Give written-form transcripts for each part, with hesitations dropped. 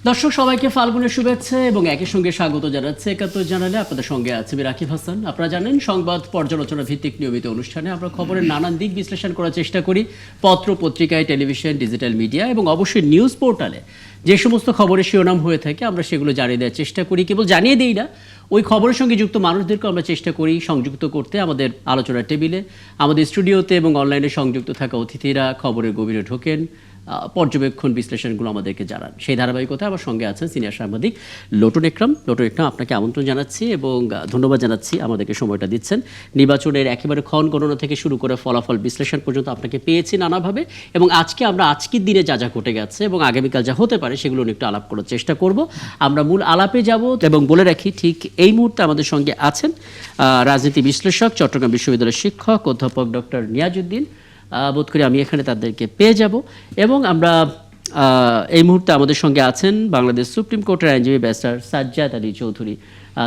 দর্শক সবাইকে ফাল্গুনের শুভেচ্ছা এবং একই সঙ্গে স্বাগত জানাচ্ছে ৭১ জানালে আপনাদের সঙ্গে আছে আমি রাকিব হাসান। আপনারা জানেন সংবাদ পর্যালোচনা ভিত্তিক নিয়মিত অনুষ্ঠানে আমরা খবরের নানান দিক বিশ্লেষণ করার চেষ্টা করি পত্র পত্রিকায়, টেলিভিশন, ডিজিটাল মিডিয়া এবং অবশ্যই নিউজ পোর্টালে যে সমস্ত খবরের শিরোনাম হয়ে থাকে আমরা সেগুলো জানিয়ে দেওয়ার চেষ্টা করি। কেবল জানিয়ে দিই না, ওই খবরের সঙ্গে যুক্ত মানুষদেরকে আমরা চেষ্টা করি সংযুক্ত করতে আমাদের আলোচনার টেবিলে, আমাদের স্টুডিওতে এবং অনলাইনে সংযুক্ত থাকা অতিথিরা খবরের গভীরে ঢোকেন, পর্যবেক্ষণ বিশ্লেষণগুলো আমাদেরকে জানান। সেই ধারাবাহিকতা আমার সঙ্গে আছেন সিনিয়র সাংবাদিক লটন একরাম। আপনাকে আমন্ত্রণ জানাচ্ছি এবং ধন্যবাদ জানাচ্ছি আমাদেরকে সময়টা দিচ্ছেন। নির্বাচনের একেবারে ক্ষণ গণনা থেকে শুরু করে ফলাফল বিশ্লেষণ পর্যন্ত আপনাকে পেয়েছি নানাভাবে, এবং আজকের দিনে যা যা ঘটে গেছে এবং আগামীকাল যা হতে পারে সেগুলো নিয়ে একটু আলাপ করার চেষ্টা করব। আমরা মূল আলাপে যাব এবং বলে রাখি ঠিক এই মুহূর্তে আমাদের সঙ্গে আছেন রাজনীতি বিশ্লেষক, চট্টগ্রাম বিশ্ববিদ্যালয়ের শিক্ষক অধ্যাপক ডক্টর নিয়াজউদ্দিন। বোধ করি আমি এখানে তাদেরকে পেয়ে যাব। এবং আমরা এই মুহূর্তে আমাদের সঙ্গে আছেন বাংলাদেশ সুপ্রিম কোর্টের আইনজীবী ব্যারিস্টার সাজ্জাদ আলী চৌধুরী।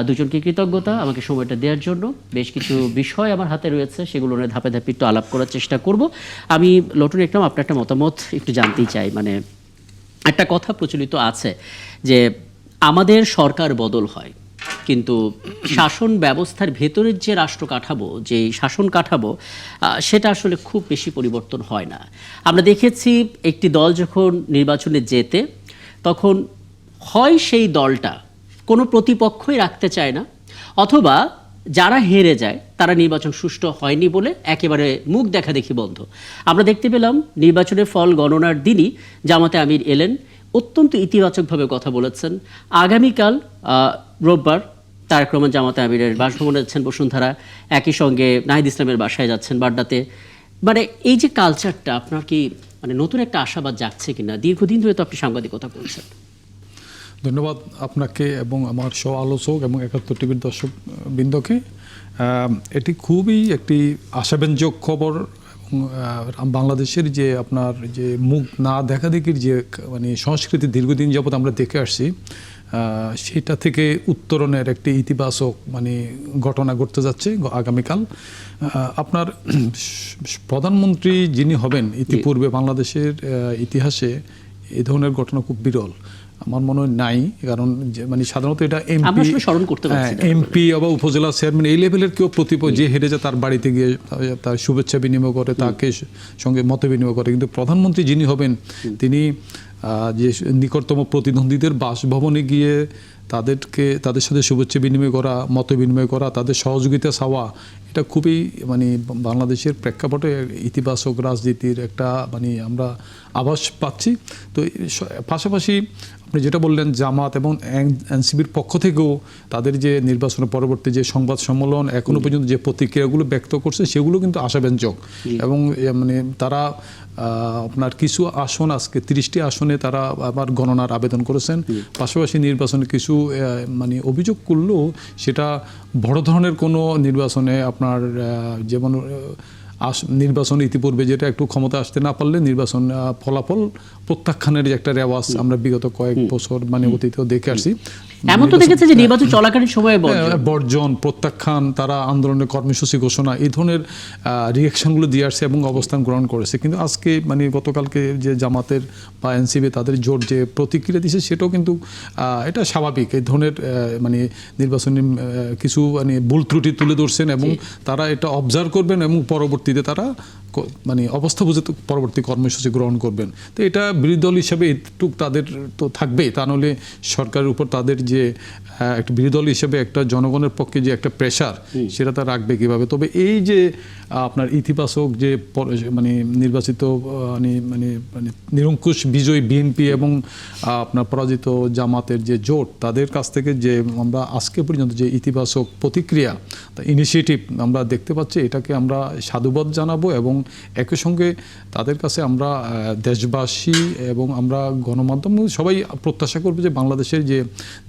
দুজনকে কৃতজ্ঞতা আমাকে সময়টা দেওয়ার জন্য। বেশ কিছু বিষয় আমার হাতে রয়েছে, সেগুলো নিয়ে ধাপে ধাপে একটু আলাপ করার চেষ্টা করব। আমি লটন একরাম আপনার একটা মতামত একটু জানতেই চাই। মানে একটা কথা প্রচলিত আছে যে আমাদের সরকার বদল হয়, কিন্তু শাসন ব্যবস্থার ভেতরের যে রাষ্ট্র কাঠামো, যে শাসন কাঠামো, সেটা আসলে খুব বেশি পরিবর্তন হয় না। আমরা দেখেছি একটি দল যখন নির্বাচনে জেতে তখন হয় সেই দলটা কোনো প্রতিপক্ষই রাখতে চায় না, অথবা যারা হেরে যায় তারা নির্বাচন সুষ্ঠু হয়নি বলে একেবারে মুখ দেখা দেখি বন্ধ। আমরা দেখতে পেলাম নির্বাচনের ফল গণনার দিনই জামাতে আমির এলেন, অত্যন্ত ইতিবাচকভাবে কথা বলেছেন। আগামীকাল রোববার তারেক রহমান জামাতে আমিরের বাসভবনে যাচ্ছেন বসুন্ধরা, একই সঙ্গে নাহিদ ইসলামের বাসায় যাচ্ছেন বাড্ডাতে। মানে এই যে কালচারটা, আপনার কি মানে নতুন একটা আশাবাদ জাগছে কিনা? দীর্ঘদিন ধরে তো আপনি সাংবাদিকতা করছেন। ধন্যবাদ আপনাকে এবং আমার সহ আলোচক এবং ৭১ টিভির দর্শক বৃন্দকে। এটি খুবই একটি আশাব্যঞ্জক খবর। বাংলাদেশের যে আপনার যে মুখ না দেখা দেখির যে মানে সংস্কৃতি দীর্ঘদিন যাবৎ আমরা দেখে আসছি, সেটা থেকে উত্তরণের একটি ইতিবাচক মানে ঘটনা ঘটতে যাচ্ছে আগামীকাল। আপনার প্রধানমন্ত্রী যিনি হবেন, ইতিপূর্বে বাংলাদেশের ইতিহাসে এই ধরনের ঘটনা খুব বিরল। আমার মনে হয় নাই, কারণ মানে সাধারণত এটা এমপি বা উপজেলা চেয়ারম্যান এই লেভেলের কেউ যে হেরে যায় তার বাড়িতে গিয়ে তার শুভেচ্ছা বিনিময় করে, তাকে সঙ্গে মত বিনিময় করে। কিন্তু প্রধানমন্ত্রী যিনি হবেন তিনি যে নিকটতম প্রতিদ্বন্দ্বীদের বাসভবনে গিয়ে তাদের সাথে শুভেচ্ছা বিনিময় করা, মত বিনিময় করা, তাদের সহযোগিতা চাওয়া, এটা খুবই মানে বাংলাদেশের প্রেক্ষাপটে ইতিবাচক রাজনীতির একটা মানে আমরা আভাস পাচ্ছি। তো পাশাপাশি আপনি যেটা বললেন, জামাত এবং এনসিপির পক্ষ থেকেও তাদের যে নির্বাচনের পরবর্তী যে সংবাদ সম্মেলন এখনো পর্যন্ত যে প্রতিক্রিয়াগুলো ব্যক্ত করছে সেগুলো কিন্তু আশাব্যঞ্জক। এবং মানে তারা আপনার কিছু আসন, আজকে 30টি আসনে তারা আবার গণনার আবেদন করেছেন। পাশাপাশি নির্বাচনে কিছু মানে অভিযোগ করলেও সেটা বড় ধরনের কোনো নির্বাচনে আপনার যেমন নির্বাচন ইতিপূর্বে যেটা একটু ক্ষমতা আসতে না পারলে নির্বাচন ফলাফল প্রত্যাখ্যানের যে একটা রেওয়াজ আমরা বিগত কয়েক বছর মানে অতীতেও দেখে আসছি। এমন তো দেখেছে যে নির্বাচন চলাকালীন সময়ে বর্জন, প্রত্যাখ্যান, তারা আন্দোলনের কর্মসূচি ঘোষণা, এই ধরনের রিয়াকশনগুলো দিয়ে আসছে এবং অবস্থান গ্রহণ করেছে। কিন্তু আজকে মানে গতকালকে যে জামাতের বা এনসিপি তাদের জোট যে প্রতিক্রিয়া দিয়েছে সেটাও কিন্তু এটা স্বাভাবিক। এই ধরনের মানে নির্বাচনী কিছু মানে ভুল ত্রুটি তুলে ধরছেন এবং তারা এটা অবজার্ভ করবেন এবং পরবর্তীতে তারা মানে অবস্থা বুঝে পরবর্তী কর্মসূচি গ্রহণ করবেন। তো এটা বিরোধী দল হিসেবে এটুক তাদের তো থাকবেই, তা নাহলে সরকারের উপর তাদের যে একটা বিরোধী দল হিসেবে একটা জনগণের পক্ষে যে একটা প্রেশার সেটা তারা রাখবে কীভাবে। তবে এই যে আপনার ইতিবাচক যে মানে নির্বাচিত মানে মানে মানে নিরঙ্কুশ বিজয়ী বিএনপি এবং আপনার পরাজিত জামাতের যে জোট, তাদের কাছ থেকে যে আমরা আজকে পর্যন্ত যে ইতিবাচক প্রতিক্রিয়া, ইনিশিয়েটিভ আমরা দেখতে পাচ্ছি, এটাকে আমরা সাধুবাদ জানাবো। এবং একই সঙ্গে তাদের কাছে আমরা দেশবাসী এবং আমরা গণমাধ্যম সবাই প্রত্যাশা করবো যে বাংলাদেশের যে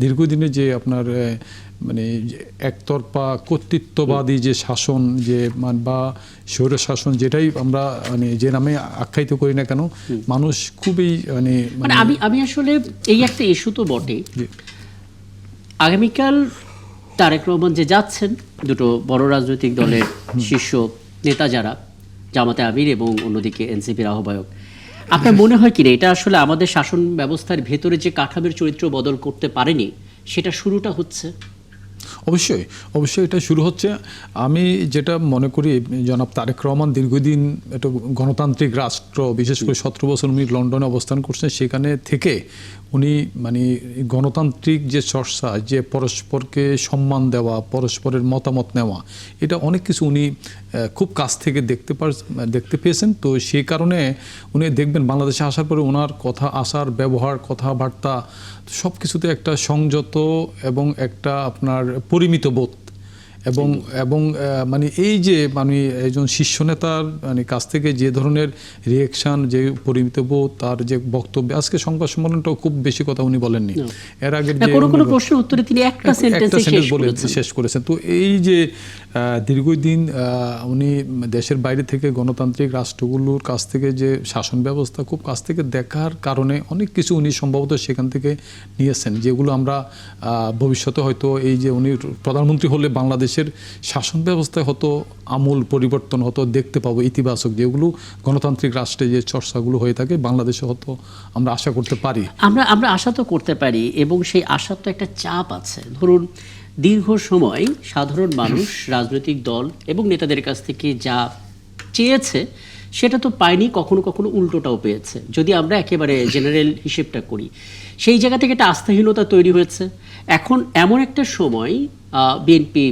দীর্ঘদিনের যে আপনার মানে একতরফা কর্তৃত্ববাদী যে শাসন, যে বা স্বৈর শাসন, যেটাই আমরা মানে যে নামে আখ্যায়িত করি না কেন, মানুষ খুবই মানে আমি আসলে এই একটা ইস্যু তো বটে। আগামীকাল তারেক রহমান যে যাচ্ছেন, দুটো বড় রাজনৈতিক দলের শীর্ষ নেতা যারা, জামাতে আমির এবং অন্যদিকে এনসিপির আহ্বায়ক, আপনার মনে হয় কি না এটা আসলে আমাদের শাসন ব্যবস্থার ভেতরে যে কাঠামোর চরিত্র বদল করতে পারেনি সেটা শুরুটা হচ্ছে? অবশ্যই অবশ্যই এটা শুরু হচ্ছে। আমি যেটা মনে করি, জনাব তারেক রহমান দীর্ঘদিন একটা গণতান্ত্রিক রাষ্ট্র, বিশেষ করে 17 বছর উনি লন্ডনে অবস্থান করছেন, সেখানে থেকে উনি মানে গণতান্ত্রিক যে চর্চা, যে পরস্পরকে সম্মান দেওয়া, পরস্পরের মতামত নেওয়া, এটা অনেক কিছু উনি খুব কাছ থেকে দেখতে পেয়েছেন। তো সেই কারণে উনি দেখবেন বাংলাদেশে আসার পরে ওনার কথা, আসার ব্যবহার, কথাবার্তা সব কিছুতে একটা সংযত এবং একটা আপনার পরিমিত বোধ এবং এবং মানে এই যে মানে একজন শীর্ষ নেতার মানে কাছ থেকে যে ধরনের রিয়েকশন, যে পরিমিত বোধ, তার যে বক্তব্য, আজকে সংবাদ সম্মেলনটাও খুব বেশি কথা উনি বলেননি। এর আগে যে কোনো প্রশ্নের উত্তরে তিনি একটা সেন্টেন্স বলে শেষ করেছেন। তো এই যে দীর্ঘদিন উনি দেশের বাইরে থেকে গণতান্ত্রিক রাষ্ট্রগুলোর কাছ থেকে যে শাসন ব্যবস্থা খুব কাছ থেকে দেখার কারণে অনেক কিছু উনি সম্ভবত সেখান থেকে নিয়েছেন, যেগুলো আমরা ভবিষ্যতে হয়তো এই যে উনি প্রধানমন্ত্রী হলে বাংলাদেশের শাসন ব্যবস্থায় হয়তো আমূল পরিবর্তন হতো দেখতে পাবো, ইতিবাচক, যেগুলো গণতান্ত্রিক রাষ্ট্রে যে চর্চাগুলো হয়ে থাকে বাংলাদেশে হয়তো আমরা আশা করতে পারি। আমরা আশা তো করতে পারি, এবং সেই আশার তো একটা চাপ আছে। ধরুন দীর্ঘ সময় সাধারণ মানুষ রাজনৈতিক দল এবং নেতাদের কাছ থেকে যা চেয়েছে সেটা তো পায়নি, কখনো কখনো উল্টোটাও পেয়েছে। যদি আমরা একেবারে জেনারেল হিসেবটা করি, সেই জায়গা থেকে একটা আস্থাহীনতা তৈরি হয়েছে। এখন এমন একটা সময় বিএনপি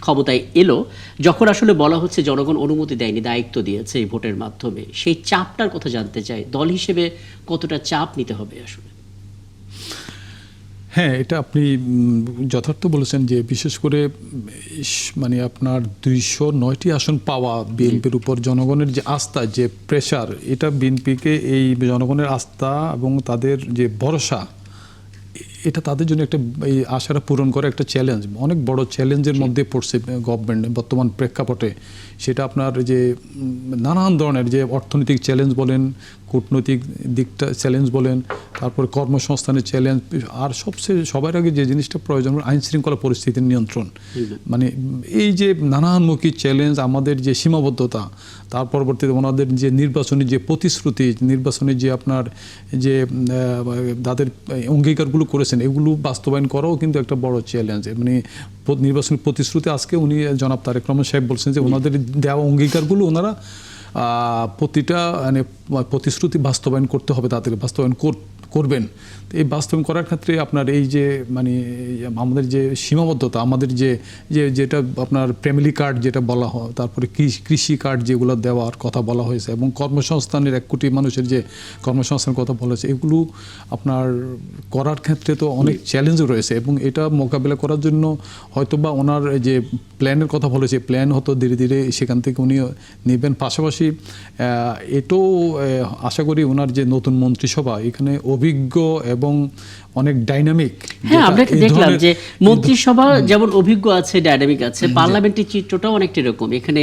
ক্ষমতায় এলো যখন আসলে বলা হচ্ছে জনগণ অনুমতি দেয়নি, দায়িত্ব দিয়েছে এই ভোটের মাধ্যমে। সেই চাপটার কথা জানতে চাই, দল হিসেবে কতটা চাপ নিতে হবে আসলে? হ্যাঁ, এটা আপনি যথার্থ বলেছেন যে বিশেষ করে মানে আপনার 209টি আসন পাওয়া বিএনপির উপর জনগণের যে আস্থা, যে প্রেশার, এটা বিএনপিকে এই জনগণের আস্থা এবং তাদের যে ভরসা, এটা তাদের জন্য একটা এই আশাটা পূরণ করা একটা চ্যালেঞ্জ, অনেক বড় চ্যালেঞ্জের মধ্যে পড়ছে গভর্নমেন্ট বর্তমান প্রেক্ষাপটে। সেটা আপনার যে নানান ধরনের যে অর্থনৈতিক চ্যালেঞ্জ বলেন, কূটনৈতিক দিকটা চ্যালেঞ্জ বলেন, তারপরে কর্মসংস্থানের চ্যালেঞ্জ, আর সবার আগে যে জিনিসটা প্রয়োজন আইন শৃঙ্খলা পরিস্থিতির নিয়ন্ত্রণ। মানে এই যে নানানমুখী চ্যালেঞ্জ, আমাদের যে সীমাবদ্ধতা, তার পরবর্তীতে ওনাদের যে নির্বাচনী যে প্রতিশ্রুতি, নির্বাচনী যে আপনার যে তাদের অঙ্গীকারগুলো করেছেন, এগুলো বাস্তবায়ন করাও কিন্তু একটা বড় চ্যালেঞ্জ। মানে নির্বাচনী প্রতিশ্রুতি, আজকে উনি জনাব তারেক রহমান সাহেব বলছেন যে ওনাদের দেওয়া অঙ্গীকারগুলো ওনারা প্রতিটা মানে প্রতিশ্রুতি বাস্তবায়ন করতে হবে, তাদেরকে বাস্তবায়ন করবেন। এই বাস্তবায়ন করার ক্ষেত্রে আপনার এই যে মানে আমাদের যে সীমাবদ্ধতা, আমাদের যেটা আপনার ফ্যামিলি কার্ড যেটা বলা হয়, তারপরে কৃষি কার্ড যেগুলো দেওয়ার কথা বলা হয়েছে, এবং কর্মসংস্থানের 1 কোটি মানুষের যে কর্মসংস্থানের কথা বলা হয়েছে, এগুলো আপনার করার ক্ষেত্রে তো অনেক চ্যালেঞ্জ রয়েছে। এবং এটা মোকাবিলা করার জন্য হয়তো বা ওনার যে প্ল্যানের কথা বলেছে, প্ল্যান হয়তো ধীরে ধীরে সেখান থেকে উনি নেবেন। পাশাপাশি এটাও আশা করি ওনার যে নতুন মন্ত্রিসভা, এখানে অভিজ্ঞ এবং অনেক ডাইনামিক। হ্যাঁ, আমরা দেখলাম যে মন্ত্রিসভা যেমন অভিজ্ঞ আছে, ডাইনামিক আছে, পার্লামেন্টের চিত্রটাও অনেকটা এরকম। এখানে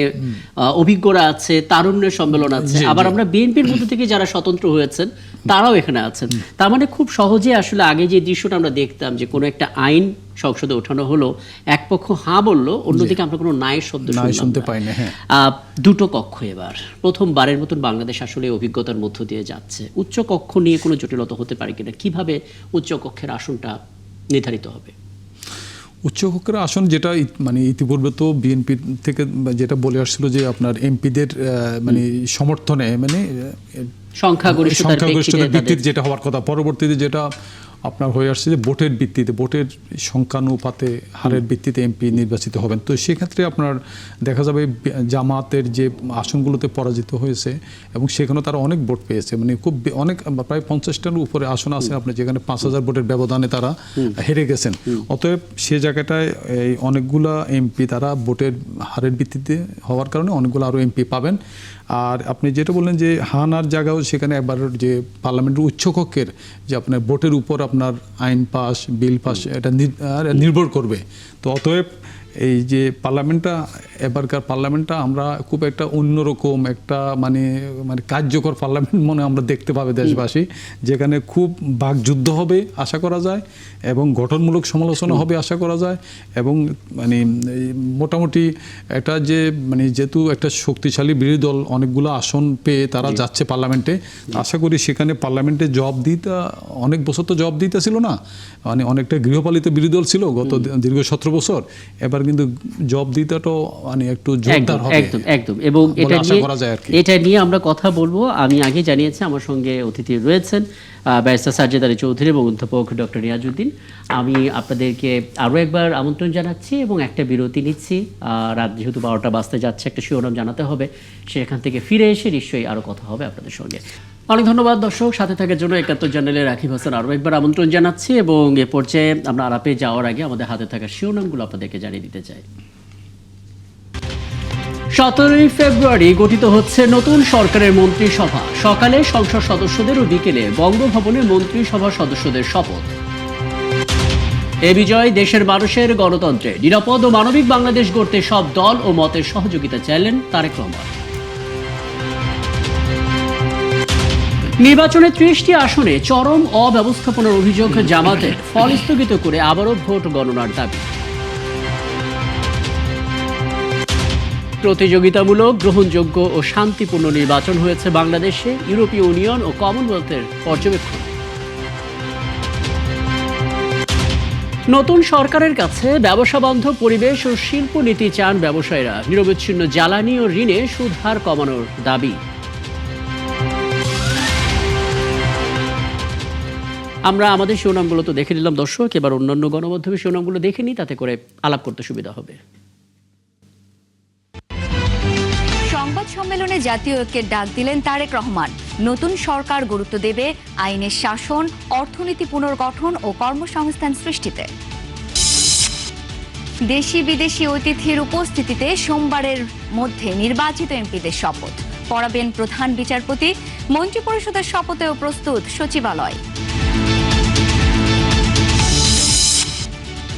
অভিজ্ঞরা আছে, তারুণ্যের সম্মেলন আছে, আবার আমরা বিএনপির মধ্যে থেকে যারা স্বতন্ত্র হয়েছেন তারাও এখানে আছেন। তার মানে খুব সহজে আসলে আগে যে দৃশ্যটা আমরা দেখতাম যে কোনো একটা আইন সংসদে ওঠানো হলো, এক পক্ষ হ্যাঁ বললো, অন্যদিকে আমরা কোনো নায়ের শব্দ শুনতে পাই না। দুটো কক্ষ এবার প্রথমবারের মতন বাংলাদেশ আসলে অভিজ্ঞতার মধ্য দিয়ে যাচ্ছে। উচ্চ কক্ষ নিয়ে কোনো জটিলতা হতে পারে কিনা? কিভাবে উচ্চ কক্ষের আসনটা নির্ধারিত হবে? উচ্চকক্ষের আসন যেটা মানে ইতিপূর্বে তো বিএনপি থেকে যেটা বলে আসছিল যে আপনার এমপিদের মানে সমর্থনে মানে সংখ্যাগরিষ্ঠতার ভিত্তিতে যেটা হওয়ার কথা, পরবর্তীতে যেটা আপনার হয়ে আসছে যে ভোটের ভিত্তিতে, ভোটের সংখ্যানুপাতে হারের ভিত্তিতে এমপি নির্বাচিত হবেন। তো সেক্ষেত্রে আপনার দেখা যাবে জামাতের যে আসনগুলোতে পরাজিত হয়েছে এবং সেখানেও তারা অনেক ভোট পেয়েছে, মানে খুব অনেক প্রায় 50টার উপরে আসন আছে আপনার, যেখানে 5000 ভোটের ব্যবধানে তারা হেরে গেছেন। অতএব সে জায়গাটায় এই অনেকগুলা এমপি তারা ভোটের হারের ভিত্তিতে হওয়ার কারণে অনেকগুলো আরও এমপি পাবেন। আর আপনি যেটা বললেন যে হানার জায়গাও, সেখানে একবার যে পার্লামেন্টের উচ্চকক্ষের যে আপনার ভোটের উপর আপনার আইন পাস, বিল পাস, এটা নির্ভর করবে। তো অতএব এই যে পার্লামেন্টটা, এবারকার পার্লামেন্টটা আমরা খুব একটা অন্যরকম একটা মানে মানে কার্যকর পার্লামেন্ট মনে আমরা দেখতে পাবে দেশবাসী, যেখানে খুব বাকযুদ্ধ হবে আশা করা যায় এবং গঠনমূলক সমালোচনা হবে আশা করা যায় এবং মানে এই মোটামুটি এটা যে মানে যেহেতু একটা শক্তিশালী বিরোধী দল অনেকগুলো আসন পেয়ে তারা যাচ্ছে পার্লামেন্টে, আশা করি সেখানে পার্লামেন্টে জবাবদিহিতা, অনেক বছর তো জবাবদিহিতা ছিল না, মানে অনেকটা গৃহপালিত বিরোধী দল ছিল গত দীর্ঘ 17 বছর, এবার কিন্তু জবাবদিহিতাটাও মানে একটু জোরদার হবে একদম একদম। এবং এটা নিয়ে আমরা কথা বলবো। আমি আগে জানিয়েছি আমার সঙ্গে অতিথি রয়েছেন ব্যারিস্টার সাজ্জাদ আলী চৌধুরী এবং অধ্যাপক ডক্টর নিয়াজউদ্দিন। আমি আপনাদেরকে আরও একবার আমন্ত্রণ জানাচ্ছি এবং একটা বিরতি নিচ্ছি। রাত যেহেতু 12টা বাজতে যাচ্ছে, একটা শিরোনাম জানাতে হবে, সেখান থেকে ফিরে এসে নিশ্চয়ই আরও কথা হবে আপনাদের সঙ্গে। অনেক ধন্যবাদ দর্শক, সাথে থাকার জন্য। 71 চ্যানেলে রাকিব হাসান আরও একবার আমন্ত্রণ জানাচ্ছি এবং এ পর্যায়ে আমরা আলাপে যাওয়ার আগে আমাদের হাতে থাকা শিরোনামগুলো আপনাদেরকে জানিয়ে দিতে চাই। 17 ফেব্রুয়ারি গঠিত হচ্ছে নতুন সরকারের মন্ত্রিসভা। সকালে সংসদ সদস্যদের ও বিকেলে বঙ্গভবনে মন্ত্রিসভা সদস্যদের শপথ। এ বিজয় দেশের মানুষের গণতন্ত্রে নিরাপদ ও মানবিক বাংলাদেশ গড়তে সব দল ও মতের সহযোগিতা চাইলেন তারেক রহমান। নির্বাচনে 30টি আসনে চরম অব্যবস্থাপনার অভিযোগ জামাতের, ফল স্থগিত করে আবারও ভোট গণনার দাবি। প্রতিযোগিতামূলক, গ্রহণযোগ্য ও শান্তিপূর্ণ নির্বাচন হয়েছে বাংলাদেশে, ইউরোপীয় ইউনিয়ন ও কমনওয়েলথের পর্যবেক্ষণ। নতুন সরকারের কাছে ব্যবসা বান্ধব পরিবেশ ও শিল্পনীতি চান ব্যবসায়ীরা, নিরবচ্ছিন্ন জ্বালানি ও ঋণে সুদ হার কমানোর দাবি। আমরা আমাদের শিরোনামগুলো তো দেখে নিলাম দর্শক, এবার অন্যান্য গণমাধ্যমের শিরোনামগুলো দেখে নিই, তাতে করে আলাপ করতে সুবিধা হবে। সংবাদ সম্মেলনে জাতীয় ঐক্যের ডাক দিলেন তারেক রহমান। নতুন সরকার গুরুত্ব দেবে আইনের শাসন, অর্থনীতি পুনর্গঠন ও কর্মসংস্থান সৃষ্টিতে। দেশি বিদেশি অতিথির উপস্থিতিতে সোমবারের মধ্যে নির্বাচিত এমপিদের শপথ পড়াবেন প্রধান বিচারপতি। মন্ত্রিপরিষদের শপথেও প্রস্তুত সচিবালয়।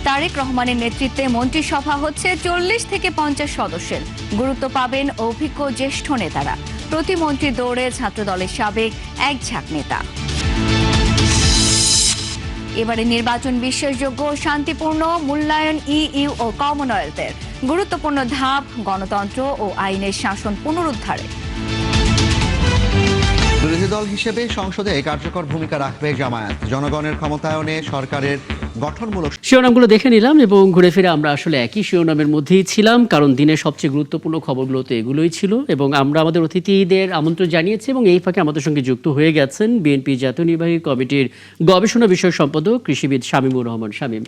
তারেক রহমানের নেতৃত্বে মন্ত্রিসভা হচ্ছে 40 থেকে 50 সদস্যের। গুরুত্ব পাবেন অভিজ্ঞ জ্যেষ্ঠ নেতারা। প্রতিমন্ত্রী দৌড়ে ছাত্রদলের সাবেক এক ঝাঁক নেতা। এবারে নির্বাচন বিশ্বাসযোগ্য ও শান্তিপূর্ণ, মূল্যায়ন ইইউ ও কমনওয়েলথের গুরুত্বপূর্ণ ধাপ গণতন্ত্র ও আইনের শাসন পুনরুদ্ধারে। বিরোধী দল হিসেবে সংসদে কার্যকর ভূমিকা রাখবে জামায়াত। জনগণের ক্ষমতায়নে সরকারের গঠনমূলক শিরোনামগুলো দেখে নিলাম এবং ঘুরে ফিরে আমরা আসলে একই শিরোনামের মধ্যেই ছিলাম, কারণ দিনের সবচেয়ে গুরুত্বপূর্ণ খবরগুলো তো এগুলোই ছিল এবং আমরা আমাদের অতিথিদের আমন্ত্রণ জানিয়েছি এবং এই ফাঁকে আমাদের সঙ্গে যুক্ত হয়ে গেছেন বিএনপি জাতীয় নির্বাহী কমিটির গবেষণা বিষয়ক সম্পাদক কৃষিবিদ শামীমুর রহমান শামীম।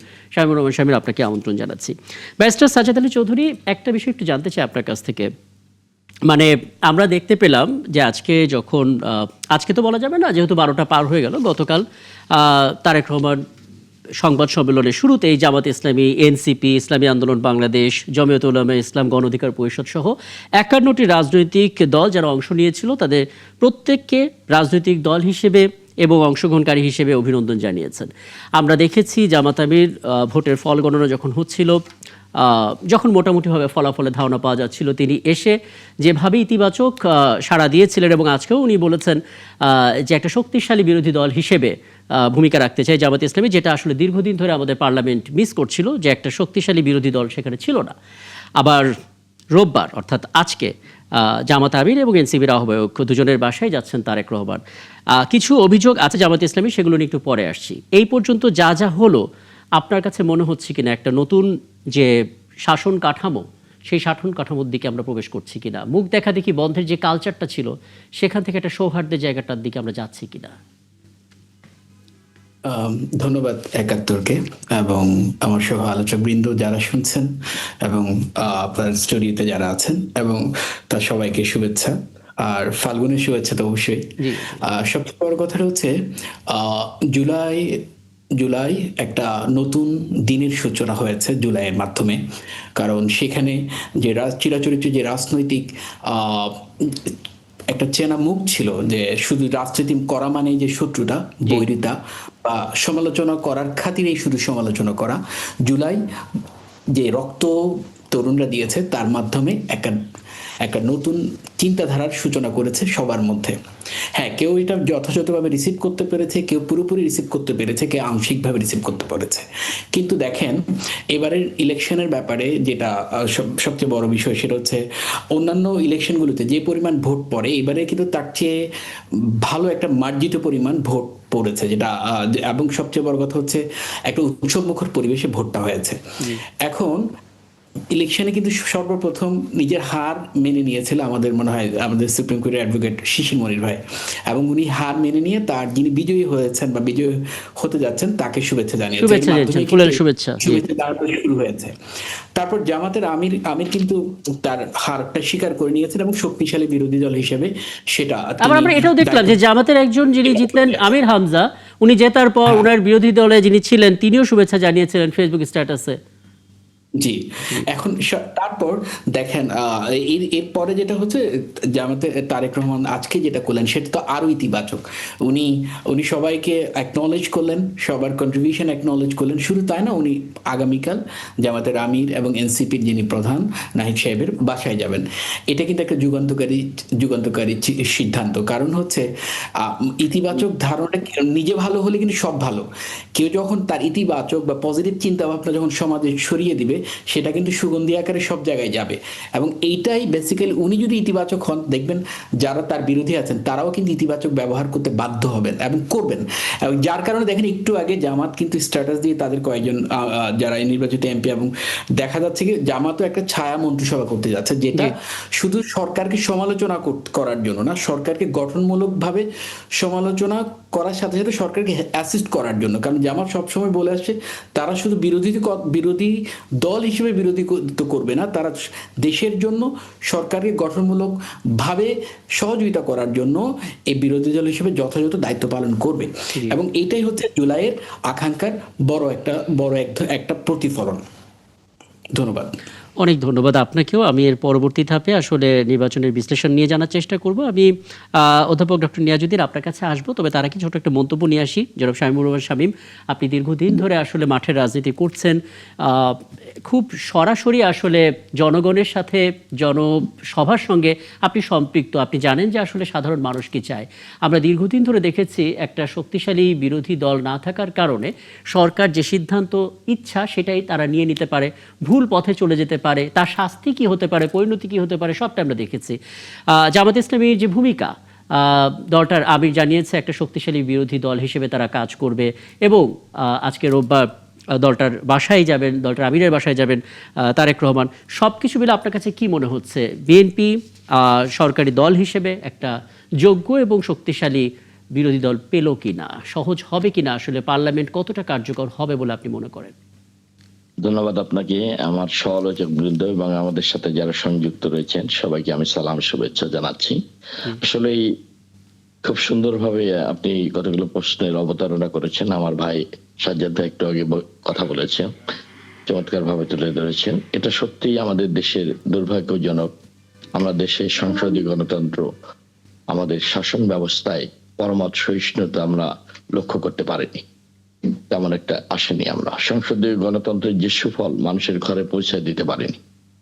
আপনাকে আমন্ত্রণ জানাচ্ছি। ব্যারিস্টার সাজ্জাদ আলী চৌধুরী, একটা বিষয় একটু জানতে চাই আপনার কাছ থেকে। মানে আমরা দেখতে পেলাম যে আজকে তো বলা যাবে না, যেহেতু 12টা পার হয়ে গেল, গতকাল তারেক রহমান সংবাদ সম্মেলনের শুরুতেই জামাত ইসলামী, এনসিপি, ইসলামী আন্দোলন বাংলাদেশ, জমিয়তুল উলামা ইসলাম, গণ অধিকার পরিষদ সহ 51টি রাজনৈতিক দল যারা অংশ নিয়েছিল তাদের প্রত্যেককে রাজনৈতিক দল হিসেবে এবং অংশগ্রহণকারী হিসেবে অভিনন্দন জানিয়েছেন। আমরা দেখেছি জামাত আমির ভোটের ফল গণনা যখন হচ্ছিল, যখন মোটামুটিভাবে ফলাফলের ধারণা পাওয়া যাচ্ছিল, তিনি এসে যেভাবে ইতিবাচক সাড়া দিয়েছিলেন এবং আজকেও উনি বলেছেন যে একটা শক্তিশালী বিরোধী দল হিসেবে ভূমিকা রাখতে চাই জামাত ইসলামী, যেটা আসলে দীর্ঘদিন ধরে আমাদের পার্লামেন্ট মিস করছিল, যে একটা শক্তিশালী বিরোধী দল সেখানে ছিল না। আবার রোববার অর্থাৎ আজকে জামাত আমির এবং এনসিপির আহ্বায়ক দুজনের বাসায় যাচ্ছেন তারেক রহমান। কিছু অভিযোগ আছে জামাত ইসলামী, সেগুলো নিয়ে একটু পরে আসছি। এই পর্যন্ত যা যা হলো, আপনার কাছে মনে হচ্ছে কিনা একটা নতুন যে শাসন কাঠামো, সেই শাসন কাঠামোর দিকে আমরা প্রবেশ করছি কিনা, মুখ দেখা দেখি বন্ধের যে কালচারটা ছিল সেখান থেকে একটা সৌহার্দ্যের জায়গাটার দিকে আমরা যাচ্ছি কিনা? ধন্যবাদ 71কে এবং আমার সহ আলোচক বৃন্দ যারা শুনছেন এবং আপনার স্টুডিওতে যারা আছেন এবং তার সবাইকে শুভেচ্ছা, আর ফাল্গুনের শুভেচ্ছা তো অবশ্যই। সবচেয়ে বড় কথাটা হচ্ছে জুলাই একটা নতুন দিনের সূচনা হয়েছে জুলাইয়ের মাধ্যমে, কারণ সেখানে যে চিরাচরিত যে রাজনৈতিক একটা চেনা মুখ ছিল, যে শুধু রাজনীতি করা মানে যে শত্রুতা, বৈরিতা বা সমালোচনা করার খাতিরেই শুধু সমালোচনা করা, জুলাই যে রক্ত তরুণরা দিয়েছে তার মাধ্যমে একটা নতুন চিন্তাধারার সূচনা করেছে সবার মধ্যে। হ্যাঁ, কেউ এটা যথাযথভাবে রিসিভ করতে পেরেছে, কেউ পুরোপুরি রিসিভ করতে পেরেছে, কেউ আংশিকভাবে রিসিভ করতে পেরেছে। কিন্তু দেখেন, এবারের ইলেকশনের ব্যাপারে যেটা সবচেয়ে বড় বিষয় সেটা হচ্ছে অন্যান্য ইলেকশনগুলোতে যে পরিমাণ ভোট পড়ে, এবারে কিন্তু তার চেয়ে ভালো একটা মার্জিত পরিমাণ ভোট পড়েছে, যেটা এবং সবচেয়ে বড় কথা হচ্ছে একটা উৎসবমুখর পরিবেশে ভোটটা হয়েছে। এখন ইলেকশনে কিন্তু সর্বপ্রথম নিজের হার মেনে নিয়েছিল আমাদের মনে হয় আমাদের সুপ্রিম কোর্টের অ্যাডভোকেট শিশির মনির ভাই, এবং উনি হার মেনে নিয়ে তার যিনি বিজয়ী হয়েছেন বা বিজয়ী হতে যাচ্ছেন তাকে শুভেচ্ছা জানিয়েছেন, ফুলের শুভেচ্ছা তারপর শুরু হয়েছে। তারপর জামাতের আমির কিন্তু তার হারটা স্বীকার করে নিয়েছেন এবং শক্তিশালী বিরোধী দল হিসেবে সেটা আবার আমরা এটাও দেখলাম যে জামাতের একজন যিনি জিতলেন আমির হামজা, উনি জেতার পর ওনার বিরোধী দলে যিনি ছিলেন তিনিও শুভেচ্ছা জানিয়েছিলেন ফেসবুক স্ট্যাটাসে। জি, এখন তারপর দেখেন এরপরে যেটা হচ্ছে জামাতে তারেক রহমান আজকে যেটা করলেন সেটা তো আরো ইতিবাচক। উনি সবাইকে অ্যাকনলেজ করলেন, সবার কন্ট্রিবিউশন অ্যাকনলেজ করলেন। শুধু তাই না, উনি আগামীকাল জামাতের আমির এবং এনসিপির যিনি প্রধান নাহিদ সাহেবের বাসায় যাবেন। এটা কিন্তু একটা যুগান্তকারী সিদ্ধান্ত। কারণ হচ্ছে ইতিবাচক ধারণা নিজে ভালো হলে কিন্তু সব ভালো। কেউ যখন তার ইতিবাচক বা পজিটিভ চিন্তা ভাবনা যখন সমাজে ছড়িয়ে দিবে, সেটা কিন্তু সুগন্ধি আকারে সব জায়গায় যাবে। এবং এইটাই বেসিক্যালি, উনি যদি ইতিবাচক হন, দেখবেন যারা তার বিরোধী আছেন তারাও কিন্তু ইতিবাচক ব্যবহার করতে বাধ্য হবেন এবং করবেন। এবং যার কারণে দেখেন একটু আগে জামাত কিন্তু স্ট্যাটাস দিয়ে তাদের কয়েকজন যারা নির্বাচিত এমপি, এবং দেখা যাচ্ছে কি জামাতও একটা ছায়া মন্ত্রিসভা করতে যাচ্ছে, যেটা শুধু সরকারকে সমালোচনা করার জন্য না, সরকারকে গঠনমূলকভাবে সমালোচনা করার সাথে সাথে সরকারকে অ্যাসিস্ট করার জন্য। কারণ জামাত সবসময় বলে আসছে তারা শুধু বিরোধী দল হিসেবে বিরোধী করবে না, তারা দেশের জন্য সরকারকে গঠনমূলক ভাবে সহযোগিতা করার জন্য এই বিরোধী দল হিসেবে যথাযথ দায়িত্ব পালন করবে। এবং এইটাই হচ্ছে জুলাইয়ের আকাঙ্ক্ষার বড় একটা প্রতিফলন। ধন্যবাদ। অনেক ধন্যবাদ আপনাকেও। আমি এর পরবর্তী ধাপে আসলে নির্বাচনের বিশ্লেষণ নিয়ে জানার চেষ্টা করব। আমি অধ্যাপক ডক্টর নিয়াজউদ্দিন আপনার কাছে আসবো, তবে তার আগে ছোট একটা মন্তব্য নিয়ে আসি। জনাব শামীমুর রহমান শামীম, আপনি দীর্ঘদিন ধরে আসলে মাঠের রাজনীতি করছেন, খুব সরাসরি আসলে জনগণের সাথে জনসভার সঙ্গে আপনি সম্পৃক্ত, আপনি জানেন যে আসলে সাধারণ মানুষ কি চায়। আমরা দীর্ঘদিন ধরে দেখেছি একটা শক্তিশালী বিরোধী দল না থাকার কারণে সরকার যে সিদ্ধান্ত ইচ্ছা সেটাই তারা নিয়ে নিতে পারে, ভুল পথে চলে যেতে পারে, তার শাস্তি কি হতে পারে, পরিণতি কি হতে পারে, সবটা আমরা দেখেছি। জামাত ইসলামীর যে ভূমিকা, দলটার আমির জানিয়েছে একটা শক্তিশালী বিরোধী দল হিসেবে তারা কাজ করবে, এবং আজকে রোববার দলটার বাসায় যাবেন, দলটার আমিরের বাসায় যাবেন তারেক রহমান। সব কিছু মিলে আপনার কাছে কি মনে হচ্ছে, বিএনপি সরকারি দল হিসেবে একটা যোগ্য এবং শক্তিশালী বিরোধী দল পেল কিনা, সহজ হবে কিনা, আসলে পার্লামেন্ট কতটা কার্যকর হবে বলে আপনি মনে করেন? ধন্যবাদ আপনাকে, আমার সমালোচক বৃন্দ এবং আমাদের সাথে যারা সংযুক্ত রয়েছেন সবাইকে আমি সালাম শুভেচ্ছা জানাচ্ছি। আসলে খুব সুন্দরভাবে আপনি কতগুলো প্রশ্নের অবতারণা করেছেন। আমার ভাই সাজ্জাদ ভাই একটু আগে কথা বলেছেন, চমৎকার ভাবে তুলে ধরেছেন। এটা সত্যিই আমাদের দেশের দুর্ভাগ্যজনক। আমরা দেশের সংসদীয় গণতন্ত্র, আমাদের শাসন ব্যবস্থায় পরমত সহিষ্ণুতা আমরা লক্ষ্য করতে পারিনি, তেমন একটা আসেনি। আমরা সংসদীয় গণতন্ত্রের যে সুফল মানুষের ঘরে পৌঁছে দিতে পারিনি।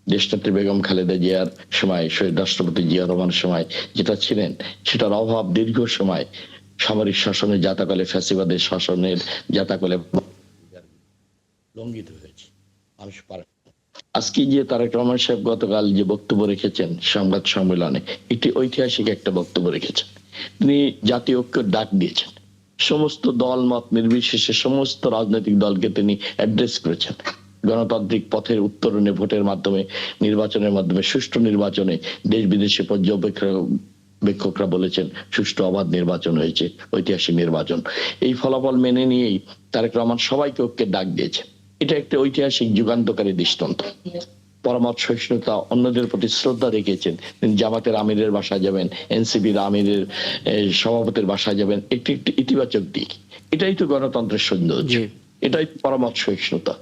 দেশনেত্রী বেগম খালেদা জিয়ার সময়, শহীদ রাষ্ট্রপতি জিয়া রহমানের সময় যেটা ছিলেন সেটার অভাব দীর্ঘ সময় সামরিক শাসনের জাতাকলে, ফ্যাসিবাদের শাসনের জাতাকলে লঙ্ঘিত হয়েছে। মানুষ পারে আজকে যে তারেক রহমান সাহেব গতকাল যে বক্তব্য রেখেছেন সংবাদ সম্মেলনে, এটি ঐতিহাসিক একটা বক্তব্য রেখেছেন। তিনি জাতীয় ঐক্যের ডাক দিয়েছেন, সমস্ত দল মত নির্বিশেষে সমস্ত রাজনৈতিক দলকে তিনি অ্যাড্রেস করেছেন। গণতান্ত্রিক পথের উত্তরণে ভোটের মাধ্যমে, নির্বাচনের মাধ্যমে, সুষ্ঠু নির্বাচনে দেশ বিদেশে পর্যবেক্ষকরা বলেছেন সুষ্ঠু অবাধ নির্বাচন হয়েছে, ঐতিহাসিক নির্বাচন। এই ফলাফল মেনে নিয়েই তারেক রহমান সবাইকে ঐক্যের ডাক দিয়েছেন। এটা একটা ঐতিহাসিক যুগান্তকারী দৃষ্টান্ত। পরমত সহিষ্ণুতা, অন্যদের প্রতি শ্রদ্ধা দেখিয়েছেন। জামাতের আমিরের বাসায় যাবেন, এনসিপির আমিরের সভাপতির বাসায় যাবেন, একটি ইতিবাচক দিক। এটাই তো গণতন্ত্রের সৌন্দর্য। এটাই পরামর্শ সহিষ্ণুতা।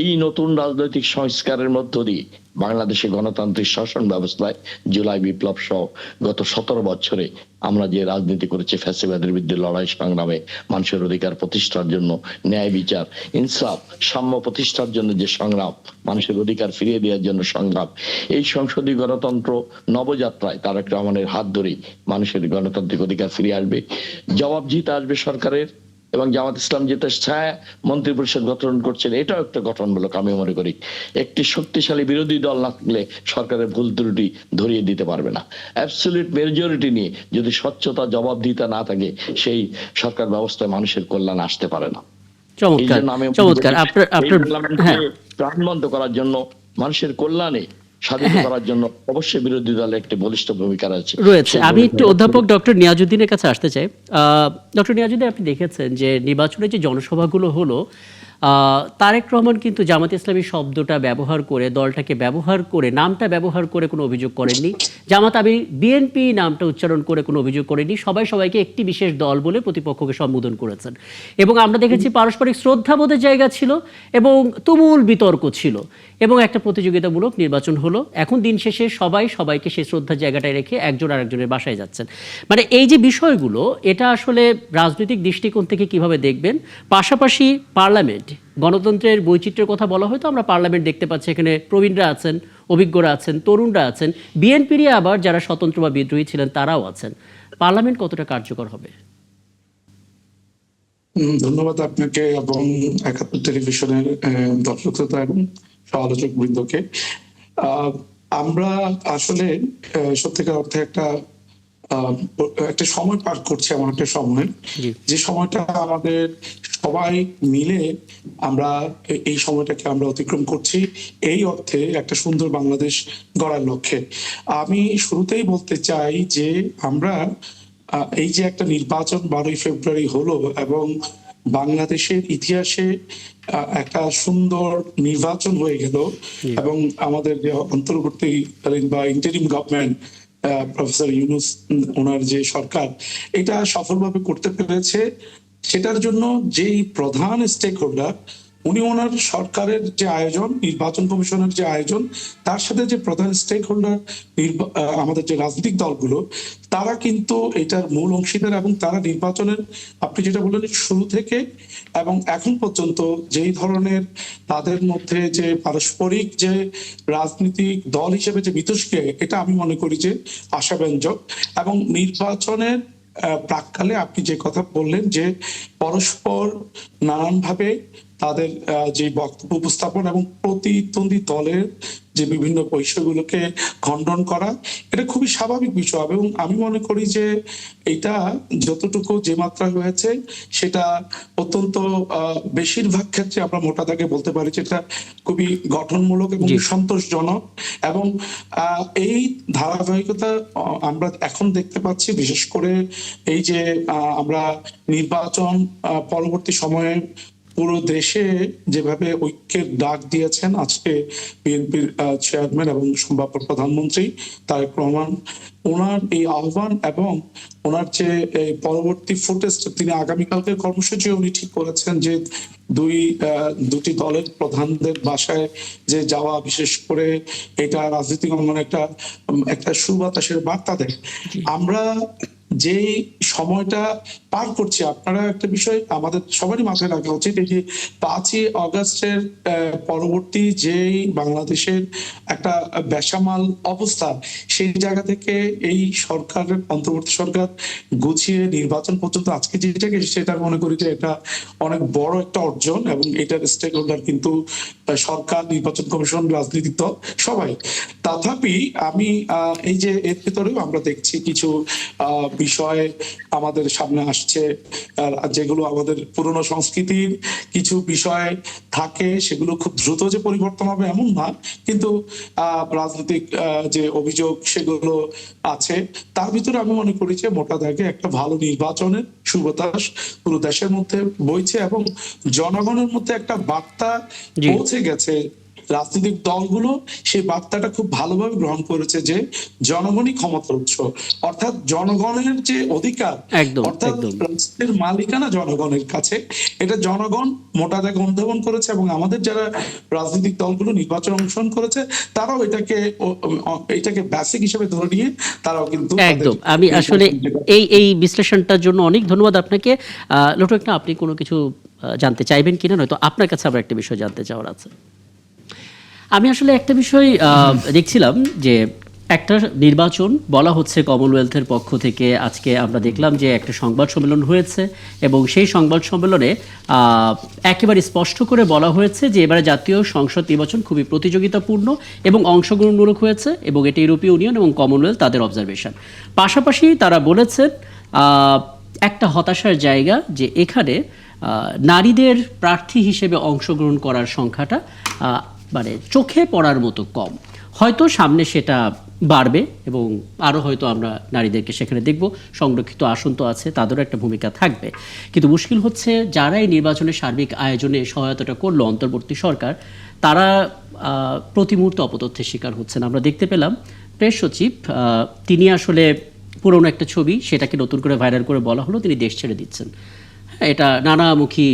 এই নতুন রাজনৈতিক সংস্কারের মধ্য দিয়ে বাংলাদেশে গণতান্ত্রিক শাসন ব্যবস্থায় জুলাই বিপ্লব সহ গত 17 বছরে আমরা যে রাজনীতি করেছি, ফ্যাসিবাদের বিরুদ্ধে লড়াই সংগ্রামে, মানুষের অধিকার প্রতিষ্ঠার জন্য, ন্যায় বিচার, ইনসাফ, সাম্য প্রতিষ্ঠার জন্য যে সংগ্রাম, মানুষের অধিকার ফিরিয়ে দেওয়ার জন্য সংগ্রাম, এই সংসদীয় গণতন্ত্র নবযাত্রায় তারেক রহমানের হাত ধরেই মানুষের গণতান্ত্রিক অধিকার ফিরে আসবে, জবাবদিহিতা আসবে সরকারের। এবং জামাত ইসলাম যেটা ছায়া মন্ত্রী পরিষদ গঠন করছেন, এটাও একটা গঠনমূলক আমি মনে করি। একটি শক্তিশালী বিরোধী দল না থাকলে সরকারের ভুল ত্রুটি ধরিয়ে দিতে পারবে না। অ্যাবসলিউট মেজরিটি নিয়ে যদি স্বচ্ছতা, জবাবদিহিতা না থাকে, সেই সরকার ব্যবস্থায় মানুষের কল্যাণ আসতে পারে না। এই চমৎকার জন্য আমি চমৎকার। আপনার হ্যাঁ, প্রাণবন্ত করার জন্য, মানুষের কল্যাণে সাধিত করার জন্য অবশ্যই বিরোধী দলের একটি বলিষ্ঠ ভূমিকা রয়েছে। আমি একটু অধ্যাপক ডক্টর নিয়াজউদ্দিনের কাছে আসতে চাই। ডক্টর নিয়াজউদ্দিন, আপনি দেখেছেন যে নির্বাচনে যে জনসভাগুলো হলো, তারেক রহমান কিন্তু জামাত ইসলামী শব্দটা ব্যবহার করে, দলটাকে ব্যবহার করে, নামটা ব্যবহার করে কোনো অভিযোগ করেননি। জামাত আমির বিএনপি নামটা উচ্চারণ করে কোনো অভিযোগ করেনি। সবাইকে একটি বিশেষ দল বলে প্রতিপক্ষকে সম্বোধন করেছেন। এবং আমরা দেখেছি পারস্পরিক শ্রদ্ধাবোধের জায়গা ছিল এবং তুমুল বিতর্ক ছিল এবং একটা প্রতিযোগিতামূলক নির্বাচন হলো। এখন দিন শেষে সবাইকে সেই শ্রদ্ধার জায়গাটায় রেখে একজন আরেকজনের বাসায় যাচ্ছেন। মানে এই যে বিষয়গুলো, এটা আসলে রাজনৈতিক দৃষ্টিকোণ থেকে কিভাবে দেখবেন? পাশাপাশি পার্লামেন্ট, গণতন্ত্রের বৈচিত্র্যের কথা বলা হয়তো আমরা পার্লামেন্ট দেখতে পাচ্ছি, এখানে প্রবীণরা আছেন, অভিজ্ঞরা আছেন, তরুণরা আছেন, বিএনপিরই আবার যারা স্বতন্ত্র বা বিদ্রোহী ছিলেন তারাও আছেন। পার্লামেন্ট কতটা কার্যকর হবে? ধন্যবাদ আপনাকে এবং ৭১ টেলিভিশনের দর্শক শ্রোতা এবং সহ-আলোচক বৃন্দকে। আমরা আসলে সত্যিকার অর্থে একটা সময় পার করছি, এমন একটা সময়, যে সময়টা আমাদের সবাই মিলে আমরা এই সময়টাকে আমরা অতিক্রম করছি এই অর্থে একটা সুন্দর বাংলাদেশ গড়ার লক্ষ্যে। আমি শুরুতেই বলতে চাই যে আমরা এই যে একটা নির্বাচন 12ই ফেব্রুয়ারি হলো এবং বাংলাদেশের ইতিহাসে একটা সুন্দর নির্বাচন হয়ে গেল এবং আমাদের যে অন্তর্বর্তীকালীন বা ইন্টারিম গভর্নমেন্ট, প্রফেসর ইউনূস ওনার যে সরকার এটা সফলভাবে করতে পেরেছে, সেটার জন্য যেই প্রধান স্টেক হোল্ডার উনি ওনার সরকারের যে আয়োজন, নির্বাচন কমিশনের যে আয়োজন, তার সাথে যে প্রধান স্টেক হোল্ডার আমাদের যে রাজনৈতিক দলগুলো, তারা কিন্তু এটার মূল অংশীদার এবং তারা নির্বাচনের, আপনি যেটা বললেন, শুরু থেকে এবং এখন পর্যন্ত যেই ধরনের তাদের মধ্যে যে পারস্পরিক যে রাজনৈতিক দল হিসেবে যে মিথস্ক্রিয়া, এটা আমি মনে করি যে আশাব্যঞ্জক। এবং নির্বাচনের প্রাককালে আপনি যে কথা বললেন যে পরস্পর নানানভাবে তাদের যে বক্তব্য উপস্থাপন এবং প্রতিদ্বন্দ্বী দলের যে বিভিন্ন বিষয়গুলোকে খণ্ডন করা, এটা খুবই স্বাভাবিক বিষয় এবং আমি মনে করি যে এটা যতটুকু যে মাত্রায় হয়েছে সেটা অত্যন্ত বেশিরভাগ ক্ষেত্রে আমরা মোটা দাগে বলতে পারি যে এটা খুবই গঠনমূলক এবং সন্তোষজনক। এবং এই ধারাবাহিকতা আমরা এখন দেখতে পাচ্ছি, বিশেষ করে এই যে আমরা নির্বাচন পরবর্তী সময়ে পুরো দেশে যেভাবে ঐক্যের ডাক দিয়েছেন আজকে বিএনপির চেয়ারম্যান এবং সম্ভাব্য প্রধানমন্ত্রী তারেক রহমান, ওনার এই আহ্বান এবং ওনার যে পরবর্তী ফুটেজ, তিনি আগামীকালকে কর্মসূচি উনি ঠিক করেছেন যে দুটি দলের প্রধানদের বাসায় যে যাওয়া, বিশেষ করে এটা রাজনৈতিক অঙ্গনে একটা সুবাতাসের বার্তা দেয়। আমরা যে সময়টা পার করছি, আপনারা একটা বিষয় আমাদের সবারই মাথায় রাখা উচিত, এই যে 5ই অগাস্টের পরবর্তী যেই বাংলাদেশের একটা বেসামাল অবস্থা, সেই জায়গা থেকে এই সরকারের, অন্তর্বর্তী সরকার গুছিয়ে নির্বাচন পর্যন্ত আজকে যেটাকে, সেটা মনে করি যে এটা অনেক বড় একটা অর্জন এবং এটার স্টেক হোল্ডার কিন্তু সরকার, নির্বাচন কমিশন, রাজনৈতিক দল সবাই। তথাপি আমি এই যে এর ভিতরেও আমরা দেখছি কিছু বিষয় আমাদের সামনে আসছে, যেগুলো আমাদের পুরনো সংস্কৃতির কিছু বিষয় থাকে, সেগুলো খুব দ্রুত যে পরিবর্তন হবে এমন না, কিন্তু রাজনৈতিক যে অভিযোগ সেগুলো আছে। তার ভিতরে আমি মনে করি যে মোটা দাগে একটা ভালো নির্বাচনের সুবাতাস পুরো দেশের মধ্যে বইছে এবং জনগণের মধ্যে একটা বার্তা পৌঁছে গেছে রাজনৈতিক দলগুলো সেই বার্তাটা খুব ভালোভাবে গ্রহণ করেছে যে জনগণই ক্ষমতার উৎস, অর্থাৎ জনগণের যে অধিকার, একদম, অর্থাৎ একদম। রাষ্ট্রের মালিকানা জনগণের কাছে, এটা জনগণ মোটা দাগে অনুধাবন করেছে এবং আমাদের যারা রাজনৈতিক দলগুলো নির্বাচন অংশগ্রহণ করেছে তারাও এটাকে বেসিক হিসেবে ধরে নিয়ে তারাও কিন্তু একদম। আমি আসলে এই বিশ্লেষণটার জন্য অনেক ধন্যবাদ আপনাকে। লোটক, আপনি কোনো কিছু জানতে চাইবেন কিনা, নয়তো আপনার কাছে আবার একটা বিষয় জানতে চাওয়ার আছে। আমি আসলে একটা বিষয় দেখছিলাম যে একটা নির্বাচন বলা হচ্ছে কমনওয়েলথের পক্ষ থেকে। আজকে আমরা দেখলাম যে একটা সংবাদ সম্মেলন হয়েছে এবং সেই সংবাদ সম্মেলনে একেবারে স্পষ্ট করে বলা হয়েছে যে এবারে জাতীয় সংসদ নির্বাচন খুবই প্রতিযোগিতাপূর্ণ এবং অংশগ্রহণমূলক হয়েছে এবং এটি ইউরোপীয় ইউনিয়ন এবং কমনওয়েলথ তাদের অবজারভেশন। পাশাপাশি তারা বলেছেন একটা হতাশার জায়গা যে এখানে নারীদের প্রার্থী হিসেবে অংশগ্রহণ করার সংখ্যাটা মানে চোখে পড়ার মতো কম। হয়তো সামনে সেটা বাড়বে এবং আরও হয়তো আমরা নারীদেরকে সেখানে দেখব। সংরক্ষিত আসন তো আছে, তাদেরও একটা ভূমিকা থাকবে। কিন্তু মুশকিল হচ্ছে যারা এই নির্বাচনের সার্বিক আয়োজনে সহায়তাটা করলো অন্তর্বর্তী সরকার, তারা প্রতি মুহূর্তে অপতথ্যের শিকার হচ্ছেন। আমরা দেখতে পেলাম প্রেস সচিব তিনি আসলে পুরনো একটা ছবি সেটাকে নতুন করে ভাইরাল করে বলা হলো তিনি দেশ ছেড়ে দিচ্ছেন। এটা নানামুখী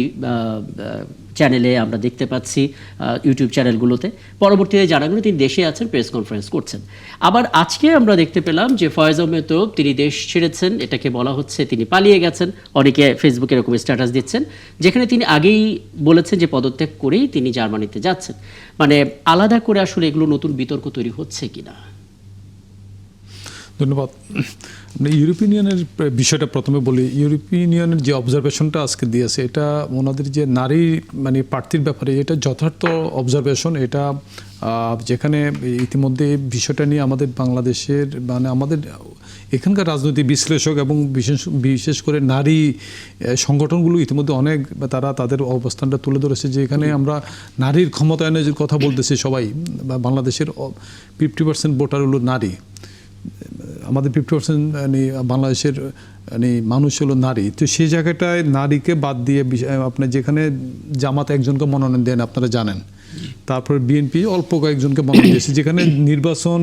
চ্যানেলে আমরা দেখতে পাচ্ছি, ইউটিউব চ্যানেলগুলোতে। পরবর্তীতে জানা গেল তিনি দেশে আছেন, প্রেস কনফারেন্স করছেন। আবার আজকে আমরা দেখতে পেলাম যে ফয়েজ আহমেদ তিনি দেশ ছেড়েছেন, এটাকে বলা হচ্ছে তিনি পালিয়ে গেছেন। অনেকে ফেসবুকে এরকম স্ট্যাটাস দিচ্ছেন, যেখানে তিনি আগেই বলেছেন যে পদত্যাগ করেই তিনি জার্মানিতে যাচ্ছেন। মানে আলাদা করে আসলে এগুলো নতুন বিতর্ক তৈরি হচ্ছে কিনা? ধন্যবাদ। আমরা ইউরোপিয়ান ইউনিয়নের বিষয়টা প্রথমে বলি। ইউরোপিয়ান ইউনিয়নের যে অবজারভেশনটা আজকে দিয়েছে, এটা ওনাদের যে নারী মানে প্রার্থীর ব্যাপারে এটা যথার্থ অবজারভেশন। এটা যেখানে ইতিমধ্যে বিষয়টা নিয়ে আমাদের বাংলাদেশের মানে আমাদের এখানকার রাজনৈতিক বিশ্লেষক এবং বিশেষ করে নারী সংগঠনগুলো ইতিমধ্যে অনেক তারা তাদের অবস্থানটা তুলে ধরেছে যে এখানে আমরা নারীর ক্ষমতায়নের যে কথা বলতেছি সবাই, বাংলাদেশের 50% ভোটার হলো নারী, আমাদের 50% বাংলাদেশের মানুষ হলো নারী। তো সেই জায়গাটায় নারীকে বাদ দিয়ে আপনার যেখানে জামাত একজনকে মনোনয়ন দেন আপনারা জানেন, তারপর বিএনপি অল্প কয়েকজনকে মনোনয়ন দিয়েছে, যেখানে নির্বাচন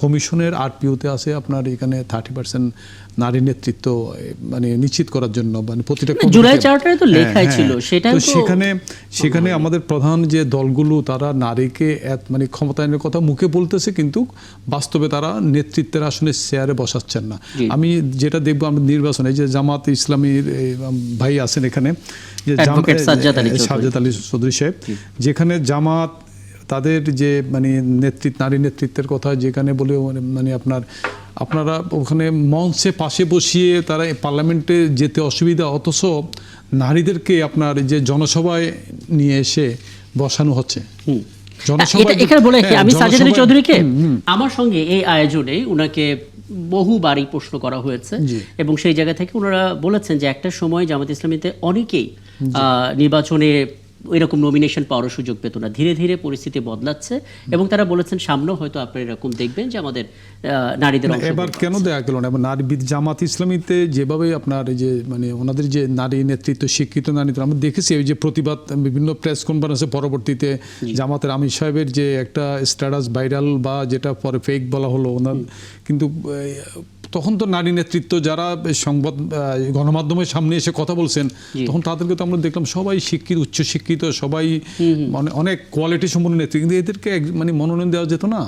কমিশনের আরপিওতে আছে আপনার এখানে 30% নারী নেতৃত্ব মানে নিশ্চিত করার জন্য, মানে প্রতিটা জুলাই চার্টারে তো লেখাই ছিল সেটা। তো সেখানে আমাদের প্রধান যে দলগুলো তারা নারীকে মানে ক্ষমতায়নের কথা মুখে বলতেছে, কিন্তু বাস্তবে তারা নেতৃত্বের আসনে চেয়ারে বসাচ্ছেন না। আমি যেটা দেখবো আমরা নির্বাচনে যে জামাত ইসলামীর ভাই আছেন এখানে, যে সাজ্জাদ আলী চৌধুরী সাহেব, যেখানে জামাত তাদের যে মানে নারী নেতৃত্বের কথা যেখানে বলে মানে আপনারা ওখানে মঞ্চে পাশে বসিয়ে তারা পার্লামেন্টে যেতে অসুবিধা, অথচ নারীদেরকে আপনার যে জনসভায় নিয়ে এসে বসানো হচ্ছে। এখানে বলে আমি সাজ্জাদ আলী চৌধুরীকে আমার সঙ্গে এই আয়োজনে উনাকে বহুবারই প্রশ্ন করা হয়েছে এবং সেই জায়গা থেকে ওনারা বলেছেন যে একটা সময় জামাত ইসলামীতে অনেকেই নির্বাচনে এরকম নমিনেশন পাওয়ার সুযোগ পেত না। ধীরে ধীরে পরিস্থিতি বদলাচ্ছে এবং তারা বলেছেন সামনেও হয়তো আপনারা এরকম দেখবেন যে আমাদের নারীদের এবার কেন দেয়া গেল না। নারী জামাত ইসলামীতে যেভাবে আপনার যে মানে ওনাদের যে নারী নেতৃত্ব, শিক্ষিত নারী, আমরা দেখেছি ওই যে প্রতিবাদ বিভিন্ন প্রেস কনফারেন্সে পরবর্তীতে জামাতের আমির সাহেবের যে একটা স্ট্যাটাস ভাইরাল বা যেটা পরে ফেক বলা হলো ওনার, কিন্তু তখন তো নারী নেতৃত্ব যারা সংবাদ গণমাধ্যমের সামনে এসে কথা বলছেন তখন তাদেরকে তো আমরা দেখলাম সবাই শিক্ষিত, উচ্চ শিক্ষিত, সবাই মানে অনেক কোয়ালিটি সম্পন্ন নেতৃত্ব, কিন্তু এদেরকে মানে মনোনয়ন দেওয়া যেত না।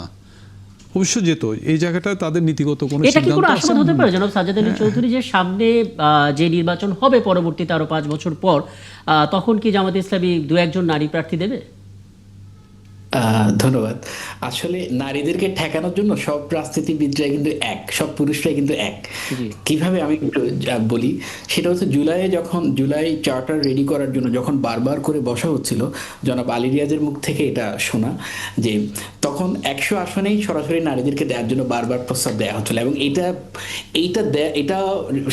অবশ্য যেত, এই জায়গাটা তাদের নীতিগত কোনো সিদ্ধান্ত আছে। হতে পারে জনাব সাজ্জাদ আলী চৌধুরী যে সামনে যে নির্বাচন হবে পরবর্তীতে আরো 5 বছর পর, তখন কি জামাত ইসলামী 2-1 নারী প্রার্থী দেবে? ধন্যবাদ। আসলে নারীদেরকে ঠেকানোর জন্য সব রাজনীতিবিদরাই কিন্তু এক, সব পুরুষরাই কিন্তু এক। কিভাবে আমি একটু বলি, সেটা হচ্ছে জুলাই চার্টার রেডি করার জন্য যখন বারবার করে বসা হচ্ছিল, জনাব আলী রিয়াজের মুখ থেকে এটা শোনা যে তখন 100 আসনেই সরাসরি নারীদেরকে দেওয়ার জন্য বারবার প্রস্তাব দেওয়া হচ্ছিল এবং এটা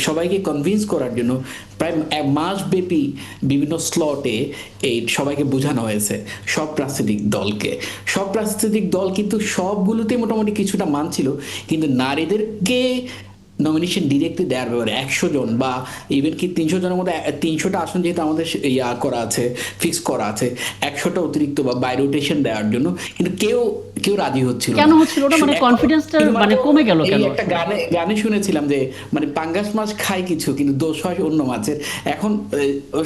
সবাইকে কনভিন্স করার জন্য প্রায় 1 মাস ব্যাপী বিভিন্ন স্লটে এই সবাইকে বোঝানো হয়েছে, সব রাজনৈতিক দলকে। সব রাজনৈতিক দল কিন্তু সবগুলোতে মোটামুটি কিছুটা মানছিল, কিন্তু নারীদেরকে নমিনেশন ডিরেক্টলি দেওয়ার ব্যাপারে 100 জন বা ইভেন কি 300 জনের মধ্যে 300টা আসন যেহেতু আমাদের করা আছে, ফিক্স করা আছে, 100টা অতিরিক্ত বা বাই রোটেশন দেওয়ার জন্য, কিন্তু কেউ রাজি হচ্ছিল কেন হচ্ছিল না? মানে কনফিডেন্সটা মানে কমে গেল কেন? একটা গানে শুনেছিলাম যে মানে পাঙ্গাস মাছ খায় কিছু, কিন্তু দোষ হয় অন্য মাছের। এখন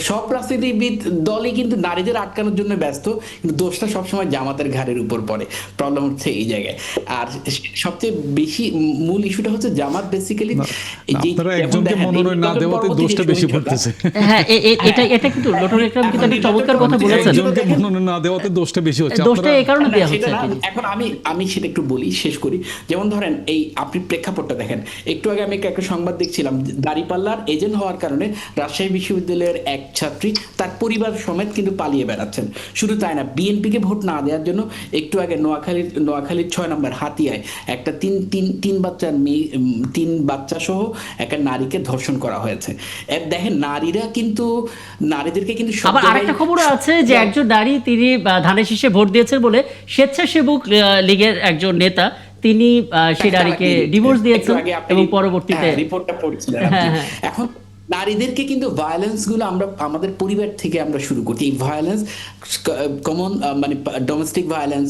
সব রাজনীতিবিদ দলই কিন্তু নারীদের আটকানোর জন্য ব্যস্ত, কিন্তু দোষটা সবসময় জামাতের ঘাড়ের উপর পড়ে। প্রবলেম হচ্ছে এই জায়গায়। আর সবচেয়ে বেশি মূল ইস্যুটা হচ্ছে জামাত বেসিক্যালি আপনারা একজনকে মনোনয়ন না দেওয়াতে দোষটা বেশি পড়তেছে। হ্যাঁ, এটা কিন্তু লটন একরাম কিন্তু একটা চমৎকার কথা বলেছেন। একজনকে মনোনয়ন না দেওয়াতে দোষটা বেশি হচ্ছে। দোষটা এই কারণে দেওয়া হচ্ছে। এখন আমি সেটা একটু বলি, শেষ করি। যেমন ধরেন এই আপনি প্রেক্ষাপটটা দেখেন, একটু আগে আমি একটা সংবাদ দেখছিলাম, দাঁড়িপাল্লার এজেন্ট হওয়ার কারণে রাজশাহী বিশ্ববিদ্যালয়ের এক ছাত্রী তার পরিবার সমেত কিন্তু পালিয়ে বেড়াচ্ছেন। শুধু তাই না, বিএনপিকে ভোট না দেওয়ার জন্য একটু আগে নোয়াখালীর 6 নম্বর হাতিয়ায় একটা তিন বাচ্চা সহ একটা নারীকে ধর্ষণ করা হয়েছে। দেখেন নারীদেরকে কিন্তু আবার আরেকটা খবর আছে যে একজন নারী, তিনি ধানের শীষে ভোট দিয়েছেন বলে স্বেচ্ছাসেবক লীগের একজন নেতা, তিনি সেই নারীকে ডিভোর্স দিয়েছেন এবং পরবর্তীতে রিপোর্টটা পড়ছিলেন। এখন নারীদেরকে কিন্তু ভায়োলেন্স গুলো আমরা আমাদের পরিবার থেকে আমরা শুরু করছি। এই ভায়োলেন্স কমন মানে ডোমেস্টিক ভায়োলেন্স,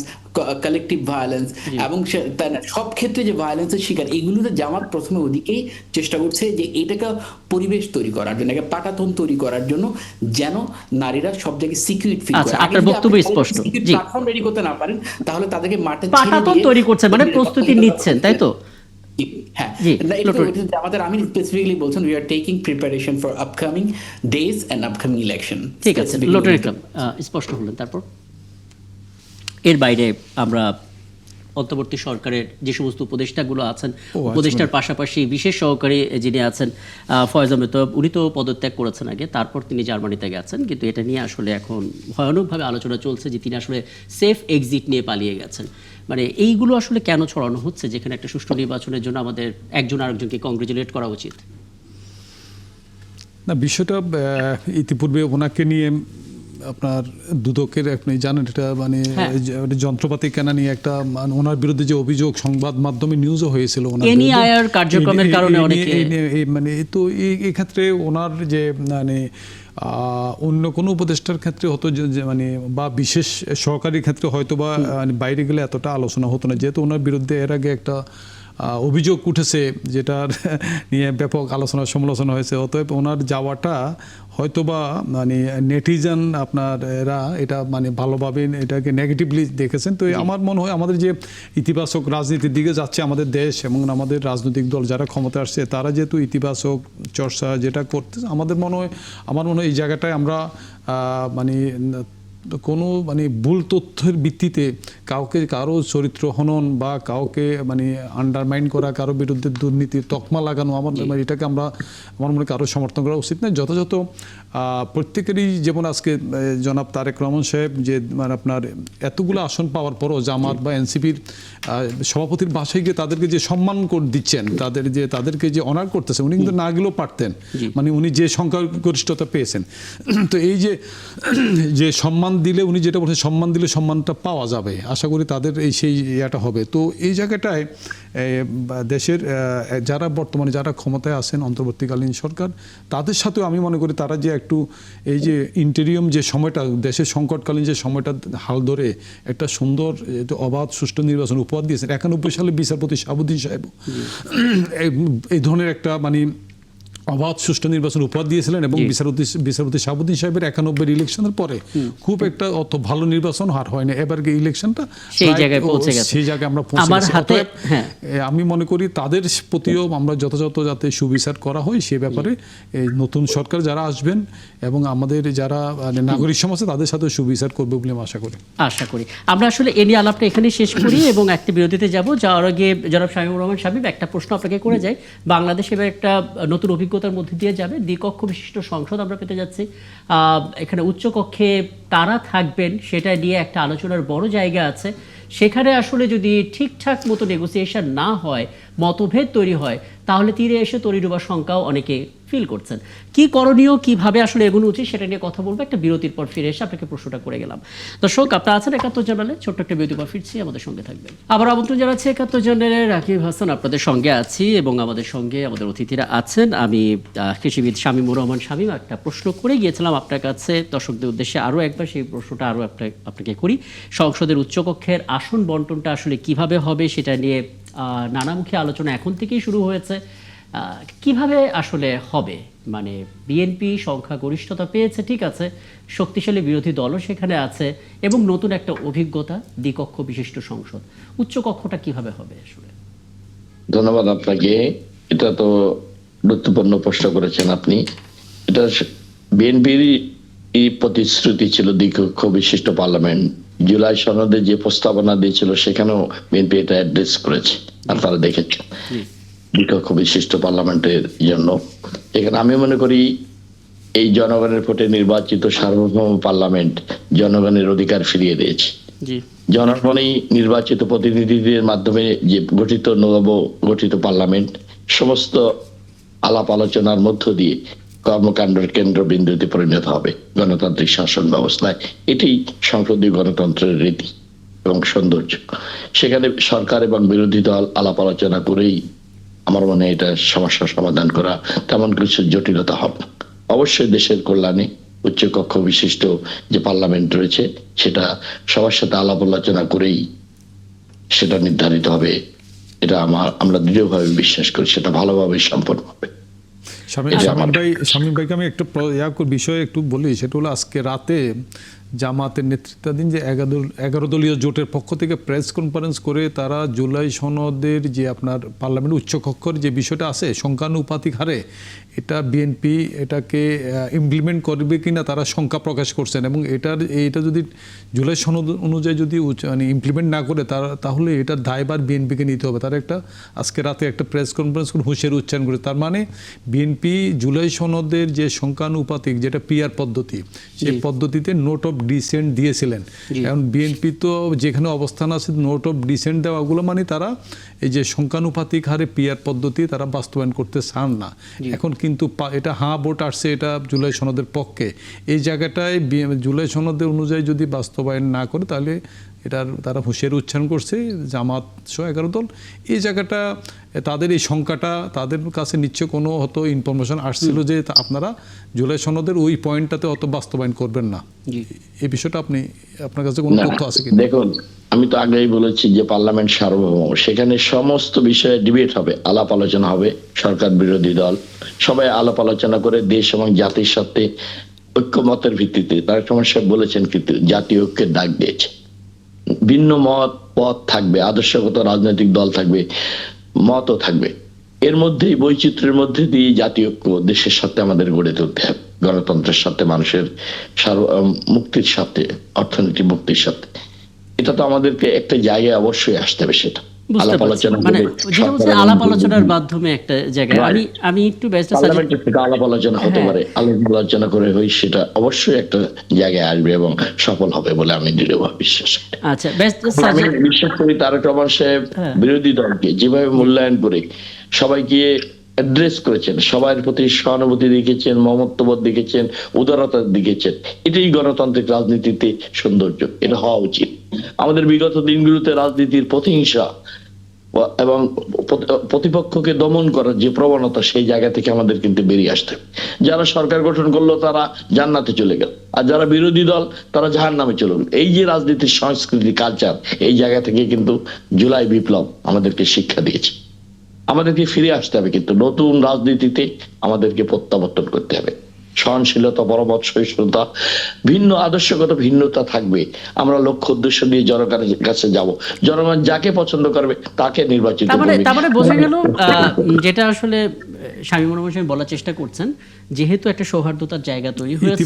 কালেকটিভ ভায়োলেন্স এবং সব ক্ষেত্রে যে ভায়োলেন্সের শিকার, এইগুলোতে জামাত প্রথমে ওদিকেই চেষ্টা করছে যে এটাকে পরিবেশ তৈরি করার জন্য, একটা পাটাতন তৈরি করার জন্য, যেন নারীরা সব জায়গায় সিকিউরিটি ফিল করে। আপনার বক্তব্য স্পষ্ট। জি, প্ল্যাটফর্ম রেডি করতে না পারেন তাহলে তাদেরকে মাঠে পাটাতন তৈরি করছে, মানে প্রস্তুতি নিচ্ছেন, তাই তো? হ্যাঁ, আমাদের আমি স্পেসিফিকলি বলছেন we are taking preparation for upcoming days and upcoming election. ঠিক আছে, লটন ইকরাম স্পষ্ট হলেন। তারপর এর বাইরে আমরা অন্তর্বর্তী সরকারের যে সমস্ত উপদেষ্টাগুলো আছেন, উপদেষ্টার পাশাপাশি বিশেষ সহকারী যিনি আছেন ফয়েজ আহমেদ, উনি তো পদত্যাগ করেছেন আগে, তারপর তিনি জার্মানিতে গেছেন, কিন্তু এটা নিয়ে আসলে এখন ভয়ানকভাবে আলোচনা চলছে যে তিনি আসলে সেফ এক্সিট নিয়ে পালিয়ে গেছেন। মানে এইগুলো আসলে কেন ছড়ানো হচ্ছে, যেখানে একটা সুষ্ঠু নির্বাচনের জন্য আমাদের একজন আরেকজনকে কংগ্রেচুলেট করা উচিত? না, বিষয়টা ইতিপূর্বে ওনাকে নিয়ে আপনার দুদকের, আপনি জানেন এটা মানে যন্ত্রপাতি কেনা নিয়ে একটা ওনার বিরুদ্ধে যে অভিযোগ সংবাদ মাধ্যমে নিউজও হয়েছিল, এনআইআর কার্যক্রমের কারণে অনেকে মানে তো এই ক্ষেত্রে ওনার যে মানে অন্য কোনো উপদেষ্টার ক্ষেত্রে হতো যে মানে বা বিশেষ সহকারীর ক্ষেত্রে হয়তো বা বাইরে গেলে এতটা আলোচনা হতো না, যেহেতু ওনার বিরুদ্ধে এর আগে একটা অভিযোগ উঠেছে যেটার নিয়ে ব্যাপক আলোচনা সমালোচনা হয়েছে। অতএব ওনার যাওয়াটা হয়তোবা মানে নেটিজেন আপনার এরা এটা মানে ভালোভাবে এটাকে নেগেটিভলি দেখেছেন। তো আমার মনে হয় আমাদের যে ইতিবাচক রাজনীতির দিকে যাচ্ছে আমাদের দেশ এবং আমাদের রাজনৈতিক দল যারা ক্ষমতা আসছে, তারা যেহেতু ইতিবাচক চর্চা যেটা করতেছে, আমার মনে হয় এই জায়গাটায় আমরা মানে কোনো মানে ভুল তথ্যের ভিত্তিতে কারো চরিত্র হনন বা কাউকে মানে আন্ডারমাইন করা, কারো বিরুদ্ধে দুর্নীতির তকমা লাগানো, এটাকে আমার মনে কারো সমর্থন করা উচিত নয়। যথাযথ প্রত্যেকেরই, যেমন আজকে জনাব তারেক রহমান সাহেব যে মানে আপনার এতগুলো আসন পাওয়ার পরও জামাত বা এনসিপির সভাপতির বাসায় গিয়ে তাদেরকে যে সম্মান দিচ্ছেন, তাদেরকে যে অনার করতেছেন, উনি কিন্তু না গেলেও পারতেন, মানে উনি যে সংখ্যাগরিষ্ঠতা পেয়েছেন। তো এই যে সম্মান দিলে, উনি যেটা বলছেন সম্মান দিলে সম্মানটা পাওয়া যাবে, আশা করি তাদের সেই ইয়েটা হবে। তো এই জায়গাটায় দেশের যারা বর্তমানে যারা ক্ষমতায় আছেন অন্তর্বর্তীকালীন সরকার, তাদের সাথেও আমি মনে করি তারা যে একটু এই যে ইন্টেরিয়ম যে সময়টা, দেশের সংকটকালীন যে সময়টা হাল ধরে একটা সুন্দর অবাধ সুষ্ঠু নির্বাচন উপহার দিয়েছেন। 91 সালে বিচারপতি শাহাবুদ্দিন সাহেব এই ধরনের একটা মানে অবাধ সুষ্ঠু নির্বাচন উপহার দিয়েছিলেন এবং বিচারপতি শাহাবুদ্দিন সাহেবের 91 ইলেকশনের পরে খুব একটা অত ভালো নির্বাচন হার হয় না। এবার ইলেকশনটা সেই জায়গায় পৌঁছে গেছে, সেই জায়গায় আমরা পৌঁছে গেছি। আমি মনে করি তাদের প্রতিও আমরা যথাযথ যাতে সুবিচার করা হয় সে ব্যাপারে এই নতুন সরকার যারা আসবেন এবং আমাদের যারা নাগরিক সমাজ তাদের সাথে সুবিচার করবে বলে আমি আশা করি। আমরা আসলে এ নিয়ে আলাপটা এখানে শেষ করি এবং একটা বিরতিতে যাব। যাওয়ার আগে জনাব শামীমুর রহমান শামীম, একটা প্রশ্ন আপনাকে করে যাই। বাংলাদেশ এবার একটা নতুন অভিজ্ঞতার মধ্যে দিয়ে যাবে, দ্বিকক্ষ বিশিষ্ট সংসদ আমরা পেতে যাচ্ছি। এখানে উচ্চকক্ষে কারা থাকবেন সেটা নিয়ে একটা আলোচনার বড় জায়গা আছে। সেখানে আসলে যদি ঠিকঠাক মতো নেগোসিয়েশন না হয় মতভেদ তৈরি হয়, তাহলে তীরে এসে তরি ডোবার শঙ্কাও অনেকে ফিল করছেন। কি করণীয়, কিভাবে আসলে এগোনো উচিত, সেটা নিয়ে কথা বলবো। একটা বিরতির পর ফিরে এসে আপনাকে প্রশ্নটা করে গেলাম। দর্শক, আপনারা আছেন 71 জানালে, ছোট্ট একটা বিরতির পর ফিরছি, আমাদের সঙ্গে থাকবেন। আবার আমন্ত্রণ জানাচ্ছি 71 জানালে, রাকিব হাসান আপনাদের সঙ্গে আছি এবং আমাদের সঙ্গে আমাদের অতিথিরা আছেন। আমি কৃষিবিদ শামীমুর রহমান শামীম একটা প্রশ্ন করে গিয়েছিলাম আপনার কাছে, দর্শকদের উদ্দেশ্যে আরও একবার সেই প্রশ্নটা আরও আপনাকে করি। সংসদের উচ্চকক্ষের আসন বন্টনটা আসলে কিভাবে হবে সেটা নিয়ে নানামুখী আলোচনা এখন থেকেই শুরু হয়েছে। কিভাবে আসলে হবে, মানে বিএনপি সংখ্যাগরিষ্ঠতা পেয়েছে, ঠিক আছে, শক্তিশালী বিরোধী দলও সেখানে আছে এবং নতুন একটা অভিজ্ঞতা, দ্বিকক্ষ বিশিষ্ট সংসদ, উচ্চকক্ষটা কিভাবে হবে আসলে? ধন্যবাদ আপনাকে। এটা তো গুরুত্বপূর্ণ প্রশ্ন করেছেন আপনি। এটা বিএনপির এই প্রতিশ্রুতি ছিল দ্বিকক্ষ বিশিষ্ট পার্লামেন্ট। জুলাই সনদে যে প্রস্তাবনা দিয়েছিল সেখানেও বিএনপি এটা অ্যাড্রেস করেছে, আপনারা দেখেছেন, দ্বিকক্ষ বিশিষ্ট পার্লামেন্টের জন্য। এখানে আমি মনে করি এই জনগণের ভোটে নির্বাচিত সার্বভৌম পার্লামেন্ট জনগণের অধিকার ফিরিয়ে দিয়েছে। জনগণই নির্বাচিত প্রতিনিধিদের মাধ্যমে যে গঠিত নবগঠিত পার্লামেন্ট সমস্ত আলাপ আলোচনার মধ্য দিয়ে কর্মকাণ্ডের কেন্দ্রবিন্দুতে পরিণত হবে গণতান্ত্রিক শাসন ব্যবস্থায়। এটি সংসদীয় গণতন্ত্রের রীতি এবং সৌন্দর্য। সেখানে সরকার এবং বিরোধী দল আলাপ আলোচনা করেই আমার মনে হয় এটা সমস্যার সমাধান করা তেমন কিছু জটিলতা হবে না। অবশ্যই দেশের কল্যাণে উচ্চকক্ষ বিশিষ্ট যে পার্লামেন্ট রয়েছে সেটা সবার সাথে আলাপ আলোচনা করেই সেটা নির্ধারিত হবে। এটা আমরা দৃঢ়ভাবে বিশ্বাস করি সেটা ভালোভাবে সম্পন্ন হবে। শামীম ভাইকে আমি একটা বিষয়ে একটু বলি, সেটা হলো আজকে রাতে জামাতের নেতৃত্বাধীন যে 11 দলীয় জোটের পক্ষ থেকে প্রেস কনফারেন্স করে তারা জুলাই সনদের যে আপনার পার্লামেন্ট উচ্চকক্ষের যে বিষয়টা আছে সংখ্যানুপাতিক হারে, এটা বিএনপি এটাকে ইমপ্লিমেন্ট করবে কিনা তারা শঙ্কা প্রকাশ করছেন। এবং এটা যদি জুলাই সনদ অনুযায়ী যদি মানে ইমপ্লিমেন্ট না করে তাহলে এটার দায়ভার বিএনপিকে নিতে হবে। তারা আজকে রাতে একটা প্রেস কনফারেন্স করে হুঁশিয়ারি উচ্চারণ করে। তার মানে বিএনপি জুলাই সনদের যে সংখ্যানুপাতিক যেটা পিআর পদ্ধতি, সেই পদ্ধতিতে নোট অফ ডিসেন্ট দিয়েছিলেন। এখন বিএনপি তো যেখানে অবস্থান আছে নোট অফ ডিসেন্ট দেওয়াগুলো মানে তারা এই যে সংখ্যানুপাতিক হারে পিআর পদ্ধতি তারা বাস্তবায়ন করতে চান না। এখন কিন্তু এটা ভোট আসছে এটা জুলাই সনদের পক্ষে। এই জায়গাটায় জুলাই সনদের অনুযায়ী যদি বাস্তবায়ন না করে তাহলে এটার তারা হুঁশিয়ারি উচ্চারণ করছে জামাত সহ 11 দল। এই জায়গাটা তাদের এই সংখ্যাটা তাদের কাছে নিশ্চয় কোনো হয়তো ইনফরমেশন আসছিল যে আপনারা জুলাই সনদের ওই পয়েন্টটাতে অত বাস্তবায়ন করবেন না। এই বিষয়টা আপনার কাছে কোনো তথ্য আছে কি? দেখুন, আমি তো আগেই বলেছি যে পার্লামেন্ট সার্বভৌম, সেখানে সমস্ত বিষয়ে ডিবেট হবে, আলাপ আলোচনা হবে। সরকার বিরোধী দল সবাই আলাপ আলোচনা করে দেশ এবং জাতির সাথে ঐক্যমতের ভিত্তিতে তার সমস্যা বলেছেন, কিন্তু জাতীয় ঐক্যের ডাক দিয়েছে। ভিন্ন পথ থাকবে, আদর্শগত রাজনৈতিক দল থাকবে, মতও থাকবে, এর মধ্যেই বৈচিত্র্যের মধ্যে দিয়ে জাতীয় ঐক্য দেশের সাথে আমাদের গড়ে তুলতে হবে, গণতন্ত্রের সাথে, মানুষের মুক্তির সাথে, অর্থনীতি মুক্তির সাথে। এটা তো আমাদেরকে একটা জায়গায় অবশ্যই আসতে হবে। সেটা আলাপ আলোচনার মাধ্যমে একটা জায়গায় আমি একটু আলাপ আলোচনা হতে পারে, আলাপ আলোচনা করে হই সেটা অবশ্যই একটা জায়গায় আসবে এবং সফল হবে বলে আমি দৃঢ়ভাবে বিশ্বাস করি। আচ্ছা, আমি বিশ্বাস করি তারেক রহমান সাহেব বিরোধী দলকে যেভাবে মূল্যায়ন করে সবাইকে অ্যাড্রেস করেছেন, সবার প্রতি সহানুভূতি দেখিয়েছেন, মমত্ববোধ দেখিয়েছেন, উদারতা দেখিয়েছেন, এটাই গণতান্ত্রিক রাজনীতিতে সৌন্দর্য। এটা হওয়া উচিত। আমাদের বিগত দিনগুলোতে রাজনীতির প্রতিহিংসা এবং প্রতিপক্ষকে দমন করার যে প্রবণতা, সেই জায়গা থেকে আমাদের কিন্তু বেরিয়ে আসতে হবে। যারা সরকার গঠন করলো তারা জান্নাতে চলে গেল, আর যারা বিরোধী দল তারা জাহান্নামে চলে গেল। এই যে রাজনীতির সংস্কৃতি, কালচার, এই জায়গা থেকে কিন্তু জুলাই বিপ্লব আমাদেরকে শিক্ষা দিয়েছে। আমাদেরকে ফিরে আসতে হবে, কিন্তু নতুন রাজনীতিতে আমাদেরকে প্রত্যাবর্তন করতে হবে। সহনশীলতা, পরমত সহিষ্ণুতা, ভিন্ন আদর্শগত ভিন্নতা থাকবে। আমরা লক্ষ্য উদ্দেশ্য নিয়ে জনগণের কাছে যাব, জনগণ যাকে পছন্দ করবে তাকে নির্বাচিত করবে। তারপরে বোঝা গেল যেটা আসলে শামীমুর রহমান সাহেব বলার চেষ্টা করছেন, যেহেতু একটা সৌহার্দ্যতার জায়গা তৈরি হয়েছে,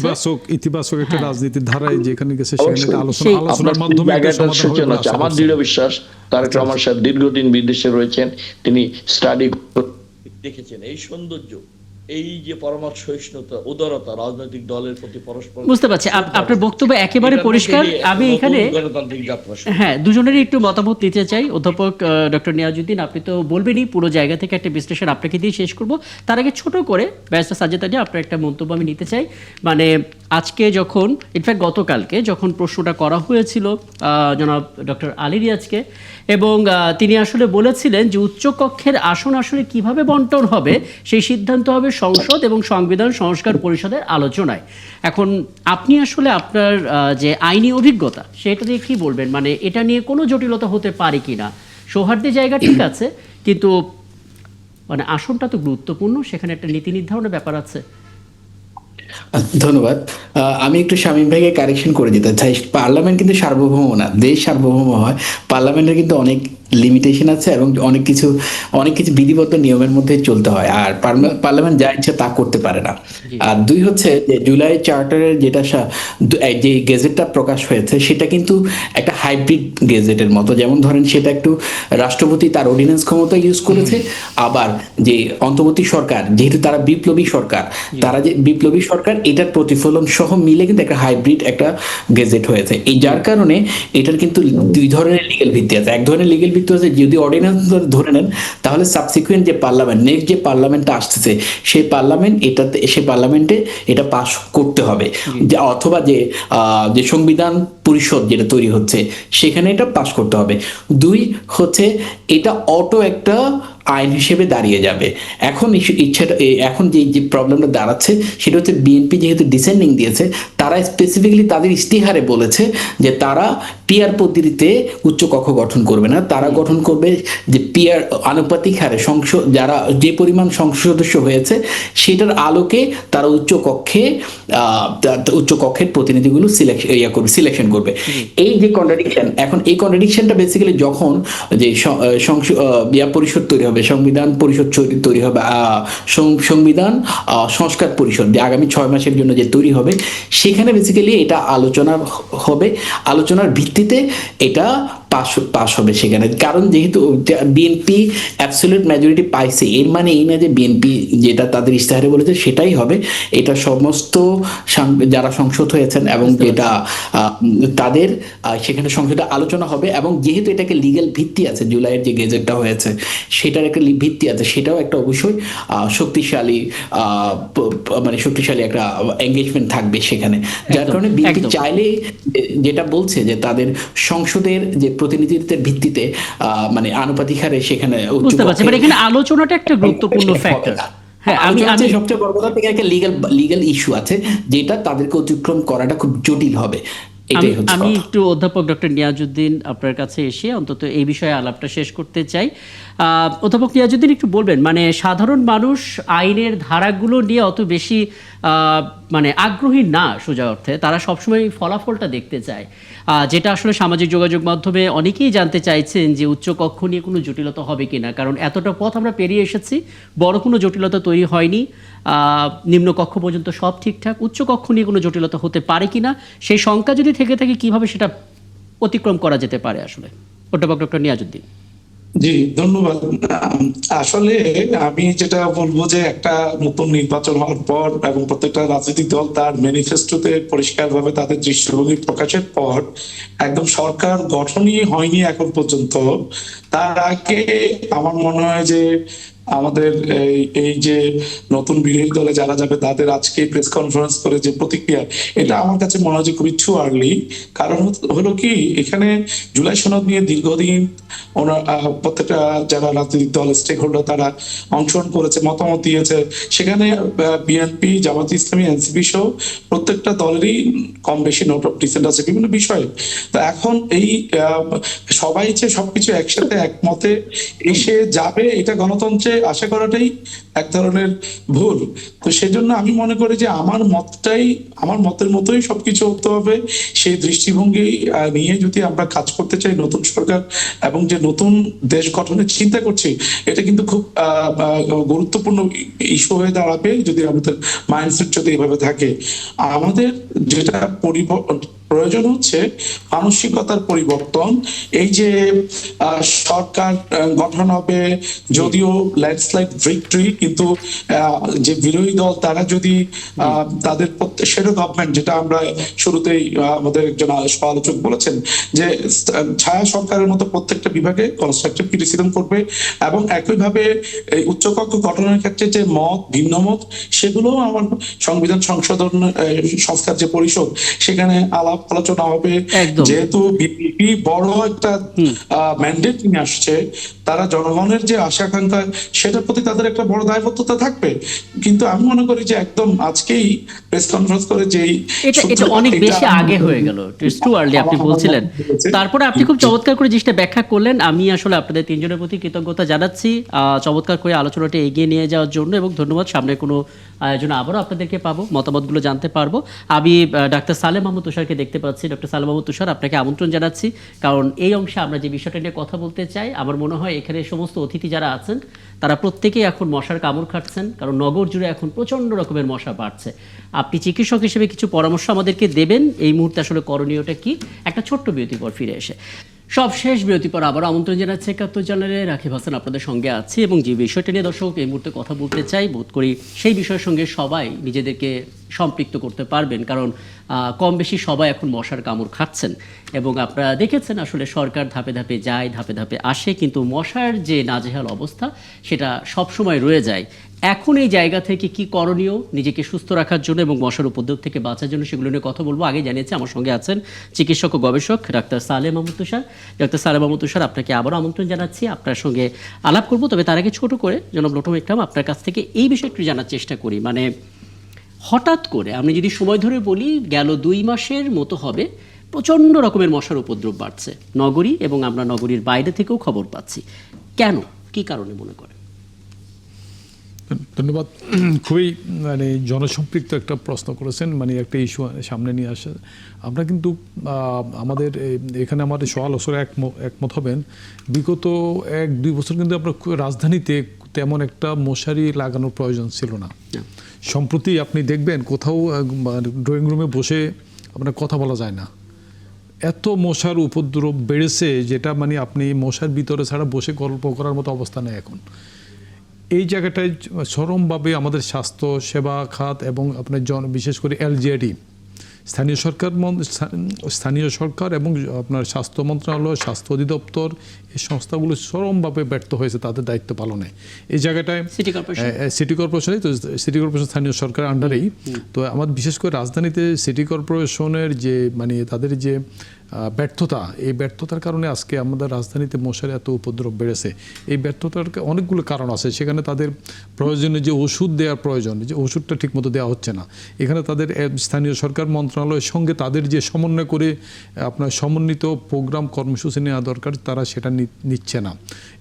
ইতিবাচক একটা রাজনীতির ধারায় যেখানে গেছে সেখানে আলোচনার মাধ্যমে একটা সমাধান হবে। আমার দৃঢ় বিশ্বাস তারেক রহমান সাহেব দীর্ঘদিন বিদেশে রয়েছেন, তিনি স্টাডি দেখেছেন এই সৌন্দর্য এই যে পরমার্থ সহিষ্ণুতা, উদারতা রাজনৈতিক দলের প্রতি পরস্পর, বুঝতে পারছি আপনার বক্তব্য একেবারে এটার পরিষ্কার। মধ্যে দিয়ে আমি নতুন এখানে গণতান্ত্রিক যাত্রা শুরু। হ্যাঁ, দুজনেরই একটু মতামত নিতে চাই। অধ্যাপক ডক্টর নিয়াজউদ্দিন, আপনি তো বলবেনই, পুরো জায়গা থেকে একটা বিশ্লেষণ আপনাকে দিয়ে শেষ করব। তার আগে ছোট করে ব্যারিস্টার সাজ্জাদ আলী, আপনার একটা মন্তব্য আমি নিতে চাই। মানে আজকে যখন, ইনফ্যাক্ট গতকালকে যখন প্রশ্নটা করা হয়েছিল জনাব ডক্টর আলী রিয়াজকে, এবং তিনি আসলে বলেছিলেন যে উচ্চকক্ষের আসন আসলে কিভাবে বন্টন হবে সেই সিদ্ধান্ত হবে সংসদ এবং সংবিধান সংস্কার পরিষদের আলোচনায়। এখন আপনি আসলে আপনার যে আইনি অভিজ্ঞতা সেটা দিয়ে কি বলবেন? মানে এটা নিয়ে কোনো জটিলতা হতে পারে কিনা? সৌহার্দ্যের জায়গা ঠিক আছে, কিন্তু মানে আসনটা তো গুরুত্বপূর্ণ, সেখানে একটা নীতি নির্ধারণের ব্যাপার আছে। ধন্যবাদ। আমি একটু শামীম ভাইকে কারেকশন করে দিতে চাই। পার্লামেন্ট কিন্তু সার্বভৌম না, দেশ সার্বভৌম হয়। পার্লামেন্টের কিন্তু অনেক লিমিটেশন আছে এবং অনেক কিছু বিধিবদ্ধ নিয়মের মধ্যে চলতে হয়, আর পার্লামেন্ট যা ইচ্ছে তা করতে পারে না। আর দুই হচ্ছে যে জুলাই চার্টারের যেটা যে গেজেটটা প্রকাশ হয়েছে সেটা কিন্তু একটা হাইব্রিড গেজেটের মতো। যেমন ধরেন সেটা একটু রাষ্ট্রপতি তার অর্ডিন্যান্স ক্ষমতা ইউজ করেছে, আবার যে অন্তর্বর্তী সরকার যেহেতু তারা বিপ্লবী সরকার, এটার প্রতিফলন সহ মিলে কিন্তু একটা হাইব্রিড একটা গেজেট হয়েছে। এই যার কারণে এটার কিন্তু দুই ধরনের লিগ্যাল ভিত্তি আছে। এক ধরনের লিগ্যাল ভিত্তি হচ্ছে যদি অর্ডিন্যান্স ধরে নেন তাহলে সাবসিকুয়েন্ট যে পার্লামেন্ট, নেক্সট যে পার্লামেন্টটা আসতেছে সেই পার্লামেন্টে এটা পাস করতে হবে, অথবা যে সংবিধান পরিষদ যেটা তৈরি হচ্ছে সেখানে এটা পাস করতে হবে। দুই হচ্ছে এটা অটো একটা আইন হিসেবে দাঁড়িয়ে যাবে। এখন যে প্রবলেমটা দাঁড়াচ্ছে সেটা হচ্ছে বিএনপি যেহেতু ডিসেন্ডিং দিয়েছে, তারা স্পেসিফিক্যালি তাদের ইস্তিহারে বলেছে যে তারা পিয়ার পদ্ধতিতে উচ্চকক্ষ গঠন করবে না, তারা গঠন করবে যে পিয়ার আনুপাতিক হারে যারা যে পরিমাণ সংসদ সদস্য হয়েছে সেটার আলোকে তারা উচ্চকক্ষের প্রতিনিধিগুলো সিলেকশন করবে। এই যে কন্ট্রাডিকশন, এখন এই কন্ট্রাডিকশনটা বেসিক্যালি যখন যে পরিষদ তৈরি হবে, সংবিধান পরিষদ তৈরি হবে, সংবিধান সংস্কার পরিষদ যে আগামী 6 মাসের জন্য যে তৈরি হবে, সেখানে বেসিক্যালি এটা আলোচনার ভিত্তিতে এটা পাস হবে সেখানে। কারণ যেহেতু বিএনপি অ্যাবসলিউট মেজরিটি পাইছে, এর মানে এই না যে বিএনপি যেটা তাদের ইশতেহারে বলেছে সেটাই হবে। এটা সমস্ত যারা সংসদ হয়েছেন এবং যেটা তাদের সেখানে সংসদে আলোচনা হবে, এবং যেহেতু এটাকে লিগ্যাল ভিত্তি আছে, জুলাইয়ের যে গেজেটটা হয়েছে সেটার একটা ভিত্তি আছে, সেটাও একটা অবশ্যই শক্তিশালী একটা এঙ্গেজমেন্ট থাকবে সেখানে। যার কারণে বিএনপি চাইলে যেটা বলছে যে তাদের সংসদের যে প্রতিনিধিত্বের ভিত্তিতে মানে আনুপাতিক হারে সেখানে বুঝতে পারছি, মানে এখানে আলোচনাটা একটা গুরুত্বপূর্ণ ফ্যাক্টর। হ্যাঁ, আমি সবচেয়ে বড় কথা থেকে একটা লিগ্যাল ইস্যু আছে যেটা তাদেরকে অতিক্রম করাটা খুব জটিল হবে। আমি একটু অধ্যাপক ডক্টর নিয়াজউদ্দিন আপনার কাছে এসে অন্তত এই বিষয়ে আলাপটা শেষ করতে চাই। অধ্যাপক নিয়াজউদ্দিন, একটু বলবেন মানে সাধারণ মানুষ আইনের ধারাগুলো নিয়ে অত বেশি মানে আগ্রহী না, সোজা অর্থে তারা সবসময় ফলাফলটা দেখতে চায়, যেটা আসলে সামাজিক যোগাযোগ মাধ্যমে অনেকেই জানতে চাইছেন যে উচ্চকক্ষ নিয়ে কোনো জটিলতা হবে কিনা, কারণ এতটা পথ আমরা পেরিয়ে এসেছি, বড় কোনো জটিলতা তৈরি হয়নি, নিম্নকক্ষ পর্যন্ত সব ঠিকঠাক, উচ্চকক্ষ নিয়ে কোনো জটিলতা হতে পারে কিনা সেই শঙ্কা যদি থেকে থাকে কিভাবে সেটা অতিক্রম করা যেতে পারে আসলে? অধ্যাপক ডক্টর নিয়াজউদ্দিন। জি, ধন্যবাদ। আসলে আমি যেটা বলবো যে একটা নতুন নির্বাচন হওয়ার পর এবং প্রত্যেকটা রাজনৈতিক দল তার ম্যানিফেস্টোতে পরিষ্কারভাবে তাদের দৃষ্টিভঙ্গি প্রকাশের পর একদম সরকার গঠনই হয়নি এখন পর্যন্ত। তার আগে আমার মনে হয় যে আমাদের এই যে নতুন বিরোধী দলে যারা যাবে তাদের আজকে প্রেস কনফারেন্স করে যে প্রতিক্রিয়া, এটা আমার কাছে মনে হয় যে খুবই টু আর্লি। কারণ হলো কি, এখানে জুলাই সনদ নিয়ে দীর্ঘদিন প্রত্যেকটা যারা রাজনৈতিক দল স্টেক হোল্ডার তারা অংশগ্রহণ করেছে, মতামত দিয়েছে। সেখানে বিএনপি, জামাত ইসলামী, এনসিপি সহ প্রত্যেকটা দলেরই কম বেশি নোট অফ ডিসেন্ট আছে বিভিন্ন বিষয়ে। তো এখন এই সবাই যে সবকিছু একসাথে একমতে এসে যাবে এটা গণতন্ত্রে আশা করাটাই এক ধরনের ভুল। তো সেজন্য আমি মনে করি যে আমার মতের মতোই সবকিছু হতে হবে। সেই দৃষ্টিভঙ্গি নিয়ে যদি আমরা কাজ করতে চাই নতুন সরকার এবং যে নতুন দেশ গঠনের চিন্তা করছি, এটা কিন্তু খুব গুরুত্বপূর্ণ ইস্যু হয়ে দাঁড়াবে যদি আমাদের মাইন্ডসেট যদি এভাবে থাকে। আমাদের যেটা প্রয়োজন হচ্ছে মানসিকতার পরিবর্তন। এই যে সরকার গঠন হবে, যদিও ল্যান্ডস্লাইড ভিক্টরি, কিন্তু যে বিরোধী দল তারা যদি তাদের শ্যাডো গভর্নমেন্ট, যেটা আমরা শুরুতেই আমাদের একজন আলোচক বলেছেন, যে ছায়া সরকারের মতো প্রত্যেকটা বিভাগে কনস্ট্রাকটিভ ক্রিটিসিজম করবে, এবং একইভাবে এই উচ্চকক্ষ গঠনের ক্ষেত্রে যে ভিন্ন মত, সেগুলো আমার সংবিধান সংশোধন সংস্কার যে পরিষদ, সেখানে আলাপ আলোচনা হবে। যেহেতু বিএনপি বড় একটা ম্যান্ডেট নিয়ে আসছে, তারা জনগণের যে আশা আকাঙ্ক্ষা, সেটার প্রতি তাদের একটা বড় দায়বদ্ধতা থাকবে। কিন্তু আমি মনে করি যে একদম আজকেই প্রেস কনফারেন্স করে যেই এটা অনেক বেশি আগে হয়ে গেল, ইটস টু আর্লি আপনি বলছিলেন। তারপরে আপনি খুব চমৎকার করে জিনিসটা ব্যাখ্যা করলেন। আমি আসলে আপনাদের তিনজনের প্রতি কৃতজ্ঞতা জানাচ্ছি চমৎকার করে আলোচনাটা এগিয়ে নিয়ে যাওয়ার জন্য, এবং ধন্যবাদ। সামনে কোনো আয়োজনে আবারও আপনাদেরকে পাবো, মতামতগুলো জানতে পারবো। আমি ডাক্তার সালেহ মাহমুদ তুষারকে দেখতে পাচ্ছি। ডক্টর সালেহ মাহমুদ তুষার, আপনাকে আমন্ত্রণ জানাচ্ছি, কারণ এই অংশে আমরা যে বিষয়টা নিয়ে কথা বলতে চাই, আমার মনে হয় এখানে সমস্ত অতিথি যারা আছেন তারা প্রত্যেকেই এখন মশার কামড় খাচ্ছেন, কারণ নগর জুড়ে এখন প্রচণ্ড রকমের মশা বাড়ছে। আপনি চিকিৎসক হিসেবে কিছু পরামর্শ আমাদেরকে দেবেন এই মুহূর্তে আসলে করণীয়টা কি? একটা ছোট্ট বিরতির পর ফিরে এসে সবশেষ বিরতির পর আবার আমন্ত্রণ জানাচ্ছে ৭১ চ্যানেলে রাকিব হাসান আপনাদের সঙ্গে আছে, এবং যে বিষয়টা নিয়ে দর্শক এই মুহূর্তে কথা বলতে চাই, বোধ করি সেই বিষয়ের সঙ্গে সবাই নিজেদেরকে সম্পৃক্ত করতে পারবেন, কারণ কম বেশি সবাই এখন মশার কামড় খাচ্ছেন। এবং আপনারা দেখেছেন আসলে সরকার ধাপে ধাপে যায়, ধাপে ধাপে আসে, কিন্তু মশার যে নাজেহাল অবস্থা সেটা সবসময় রয়ে যায়। এখন এই জায়গা থেকে কি করণীয় নিজেকে সুস্থ রাখার জন্য এবং মশার উপদ্রব থেকে বাঁচার জন্য, সেগুলো নিয়ে কথা বলবো। আগে জানিয়েছি আমার সঙ্গে আছেন চিকিৎসক ও গবেষক ডাক্তার সালেহ মাহমুদ তুষার। ডাক্তার সালেহ মাহমুদ তুষার, আপনাকে আবারও আমন্ত্রণ জানাচ্ছি, আপনার সঙ্গে আলাপ করবো। তবে তার আগে ছোট করে জনাব লটম ইকরাম, আপনার কাছ থেকে এই বিষয়টি জানার চেষ্টা করি। মানে হঠাৎ করে আমি যদি সময় ধরে বলি, গেল 2 মাসের মতো হবে প্রচণ্ড রকমের মশার উপদ্রব বাড়ছে নগরী, এবং আমরা নগরীর বাইরে থেকেও খবর পাচ্ছি। কেন, কি কারণে মনে করেন? ধন্যবাদ। খুবই মানে জনসম্পৃক্ত একটা প্রশ্ন করেছেন, মানে একটা ইস্যু সামনে নিয়ে আসে। আমরা কিন্তু আমাদের এখানে আমাদের আলোচনা একমত হবেন, বিগত 1-2 বছর কিন্তু আমরা রাজধানীতে তেমন একটা মশারি লাগানোর প্রয়োজন ছিল না। সম্প্রতি আপনি দেখবেন কোথাও ড্রয়িং রুমে বসে আপনার কথা বলা যায় না, এত মশার উপদ্রব বেড়েছে, যেটা মানে আপনি মশার ভিতরে ছাড়া বসে গল্প করার মতো অবস্থা নেই এখন। এই জায়গাটায় চরমভাবে আমাদের স্বাস্থ্য সেবা খাত এবং আপনার বিশেষ করে এলজিআইডি, স্থানীয় সরকার এবং আপনার স্বাস্থ্য মন্ত্রণালয়, স্বাস্থ্য অধিদপ্তর, এই সংস্থাগুলো চরমভাবে ব্যর্থ হয়েছে তাদের দায়িত্ব পালনে। এই জায়গাটায় সিটি কর্পোরেশনই তো, সিটি কর্পোরেশন স্থানীয় সরকার আন্ডারেই তো। আমার বিশেষ করে রাজধানীতে সিটি কর্পোরেশনের যে মানে তাদের যে ব্যর্থতা, এই ব্যর্থতার কারণে আজকে আমাদের রাজধানীতে মশার এত উপদ্রব বেড়েছে। এই ব্যর্থতার অনেকগুলো কারণ আছে। সেখানে তাদের প্রয়োজনে যে ওষুধ দেওয়ার প্রয়োজন, যে ওষুধটা ঠিকমতো দেওয়া হচ্ছে না। এখানে তাদের স্থানীয় সরকার মন্ত্রণালয়ের সঙ্গে তাদের যে সমন্বয় করে আপনার সমন্বিত প্রোগ্রাম কর্মসূচি নেওয়া দরকার, তারা সেটা নিচ্ছে না।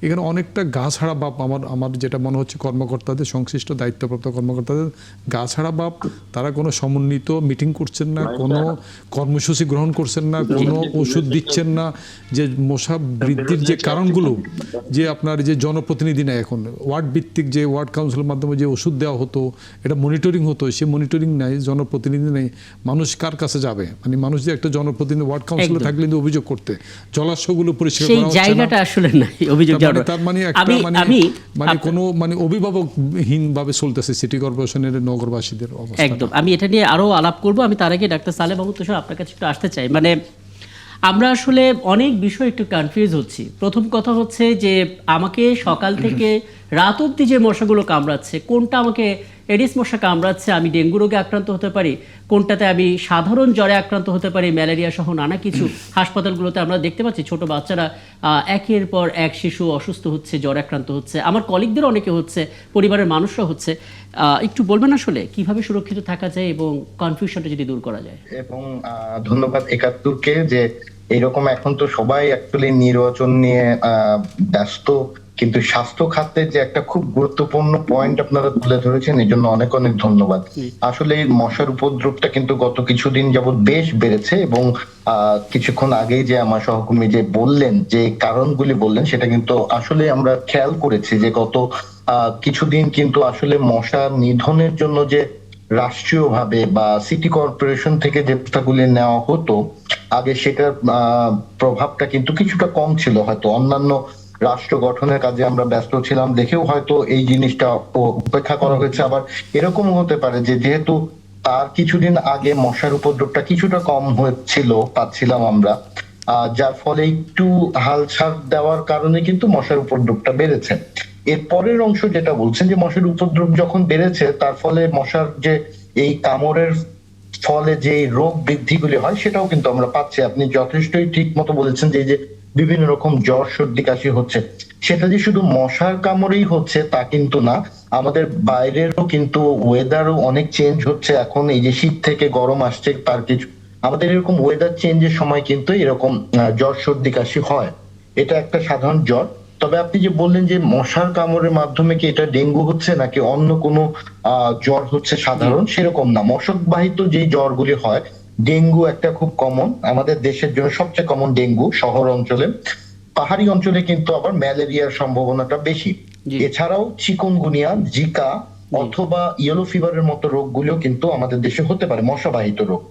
এখানে অনেকটা গা ছাড়া বাপ, আমার যেটা মনে হচ্ছে কর্মকর্তাদের, সংশ্লিষ্ট দায়িত্বপ্রাপ্ত কর্মকর্তাদের গা ছাড়া বাপ। তারা কোনো সমন্বিত মিটিং করছেন না, কোনো কর্মসূচি গ্রহণ করছেন না, কোনো ওষুধ দিচ্ছেন না। যে মশা বৃদ্ধির যে কারণগুলো, যে আপনার যে জনপ্রতিনিধি নেয় এখন, ওয়ার্ড ভিত্তিক যে ওয়ার্ড কাউন্সিলের মাধ্যমে যে ওষুধ দেওয়া হতো, এটা মনিটরিং হতো, সে মনিটরিং নেই, জনপ্রতিনিধি নেই। মানুষ কার কাছে যাবে? মানে মানুষ যে একটা জনপ্রতিনিধি ওয়ার্ড কাউন্সিলে থাকলে অভিযোগ করতে, জলাশয়গুলো পরিষ্কার করা হচ্ছে না, জায়গাটা আসলে নাই অভিযোগ। তার মানে একটা মানে কোনো মানে অভিভাবকহীন ভাবে চলতেছে সিটি কর্পোরেশনের নগরবাসীদের অবস্থা। একদম, আমি এটা নিয়ে আরো আলাপ করব। আমি তার আগে ডাক্তার সালেহ মাহমুদ তুষার, আপনার কাছে একটু আসতে চাই। মানে আমরা আসলে অনেক বিষয় একটু কনফিউজ হচ্ছি। প্রথম কথা হচ্ছে যে আমাকে সকাল থেকে রাত অবধি যে মশাগুলো কামড়াচ্ছে, কোনটা আমাকে এডিস মশা কামড়াচ্ছে, আমি ডেঙ্গু রোগে আক্রান্ত হতে পারি, কোনটাতে আমি সাধারণ জ্বরে আক্রান্ত হতে পারি, ম্যালেরিয়া সহ নানা কিছু। হাসপাতালগুলোতে আমরা দেখতে পাচ্ছি ছোট বাচ্চারা একের পর এক শিশু অসুস্থ হচ্ছে, জ্বরে আক্রান্ত হচ্ছে, আমার কলিগদের অনেকে হচ্ছে, পরিবারের মানুষরা হচ্ছে। একটু বলবেন আসলে কিভাবে সুরক্ষিত থাকা যায় এবং কনফিউশনটা যদি দূর করা যায়? এবং ধন্যবাদ ৭১কে, যে এরকম এখন তো সবাই অ্যাকচুয়ালি নির্বাচন নিয়ে ব্যস্ত, কিন্তু স্বাস্থ্য খাতের যে একটা খুব গুরুত্বপূর্ণ পয়েন্ট আপনারা তুলে ধরেছেন, এই জন্য অনেক অনেক ধন্যবাদ। আসলে এই মশার উপদ্রবটা কিন্তু গত কিছুদিন যাবত বেশ বেড়েছে, এবং কিছুক্ষণ আগেই যে আমার সহকর্মী যে বললেন, যে কারণগুলি বললেন, সেটা কিন্তু আসলে আমরা খেয়াল করেছি যে গত কিছুদিন কিন্তু আসলে মশা নিধনের জন্য যে রাষ্ট্রীয়ভাবে বা সিটি কর্পোরেশন থেকে যে ব্যবস্থাগুলি নেওয়া হতো আগে, সেটার প্রভাবটা কিন্তু কিছুটা কম ছিল। হয়তো অন্যান্য রাষ্ট্র গঠনের কাজে আমরা ব্যস্ত ছিলাম দেখেও হয়তো এই জিনিসটা উপেক্ষা করা হয়েছে। আবার এরকম হতে পারে যে যেহেতু তার কিছুদিন আগে মশার উপদ্রবটা কিছুটা কম পাচ্ছিলাম আমরা, যার ফলে একটু হালছাড় দেওয়ার কারণে কিন্তু মশার উপদ্রবটা বেড়েছে। এর পরের অংশ যেটা বলছেন যে মশার উপদ্রব যখন বেড়েছে তার ফলে মশার যে এই কামড়ের ফলে যে রোগ বৃদ্ধিগুলি হয় সেটাও কিন্তু আমরা পাচ্ছি। আপনি যথেষ্টই ঠিক মতো বলেছেন যে এই যে বিভিন্ন রকম জ্বর সর্দি কাশি হচ্ছে, সেটা যে শুধু মশার কামড়েই হচ্ছে তা কিন্তু না, আমাদের বাইরেরও কিন্তু ওয়েদারও অনেক চেঞ্জ হচ্ছে। এখন এই যে শীত থেকে গরম আসছে, তার কিছু আমাদের এরকম ওয়েদার চেঞ্জের সময় কিন্তু এরকম জ্বর সর্দি কাশি হয়। এটা একটা সাধারণ জ্বর। তবে আপনি যে বললেন যে মশার কামড়ের মাধ্যমে কি এটা ডেঙ্গু হচ্ছে নাকি অন্য কোনো জ্বর হচ্ছে সাধারণ, সেরকম না। মশক বাহিত যে জ্বরগুলি হয়, ডেঙ্গু একটা খুব কমন, আমাদের দেশের জন্য সবচেয়ে কমন ডেঙ্গু শহর অঞ্চলে। পাহাড়ি অঞ্চলে কিন্তু আবার ম্যালেরিয়ার সম্ভাবনাটা বেশি। এছাড়াও চিকুনগুনিয়া, জিকা অথবা ইয়েলো ফিভারের মতো রোগগুলিও কিন্তু আমাদের দেশে হতে পারে, মশাবাহিত রোগ।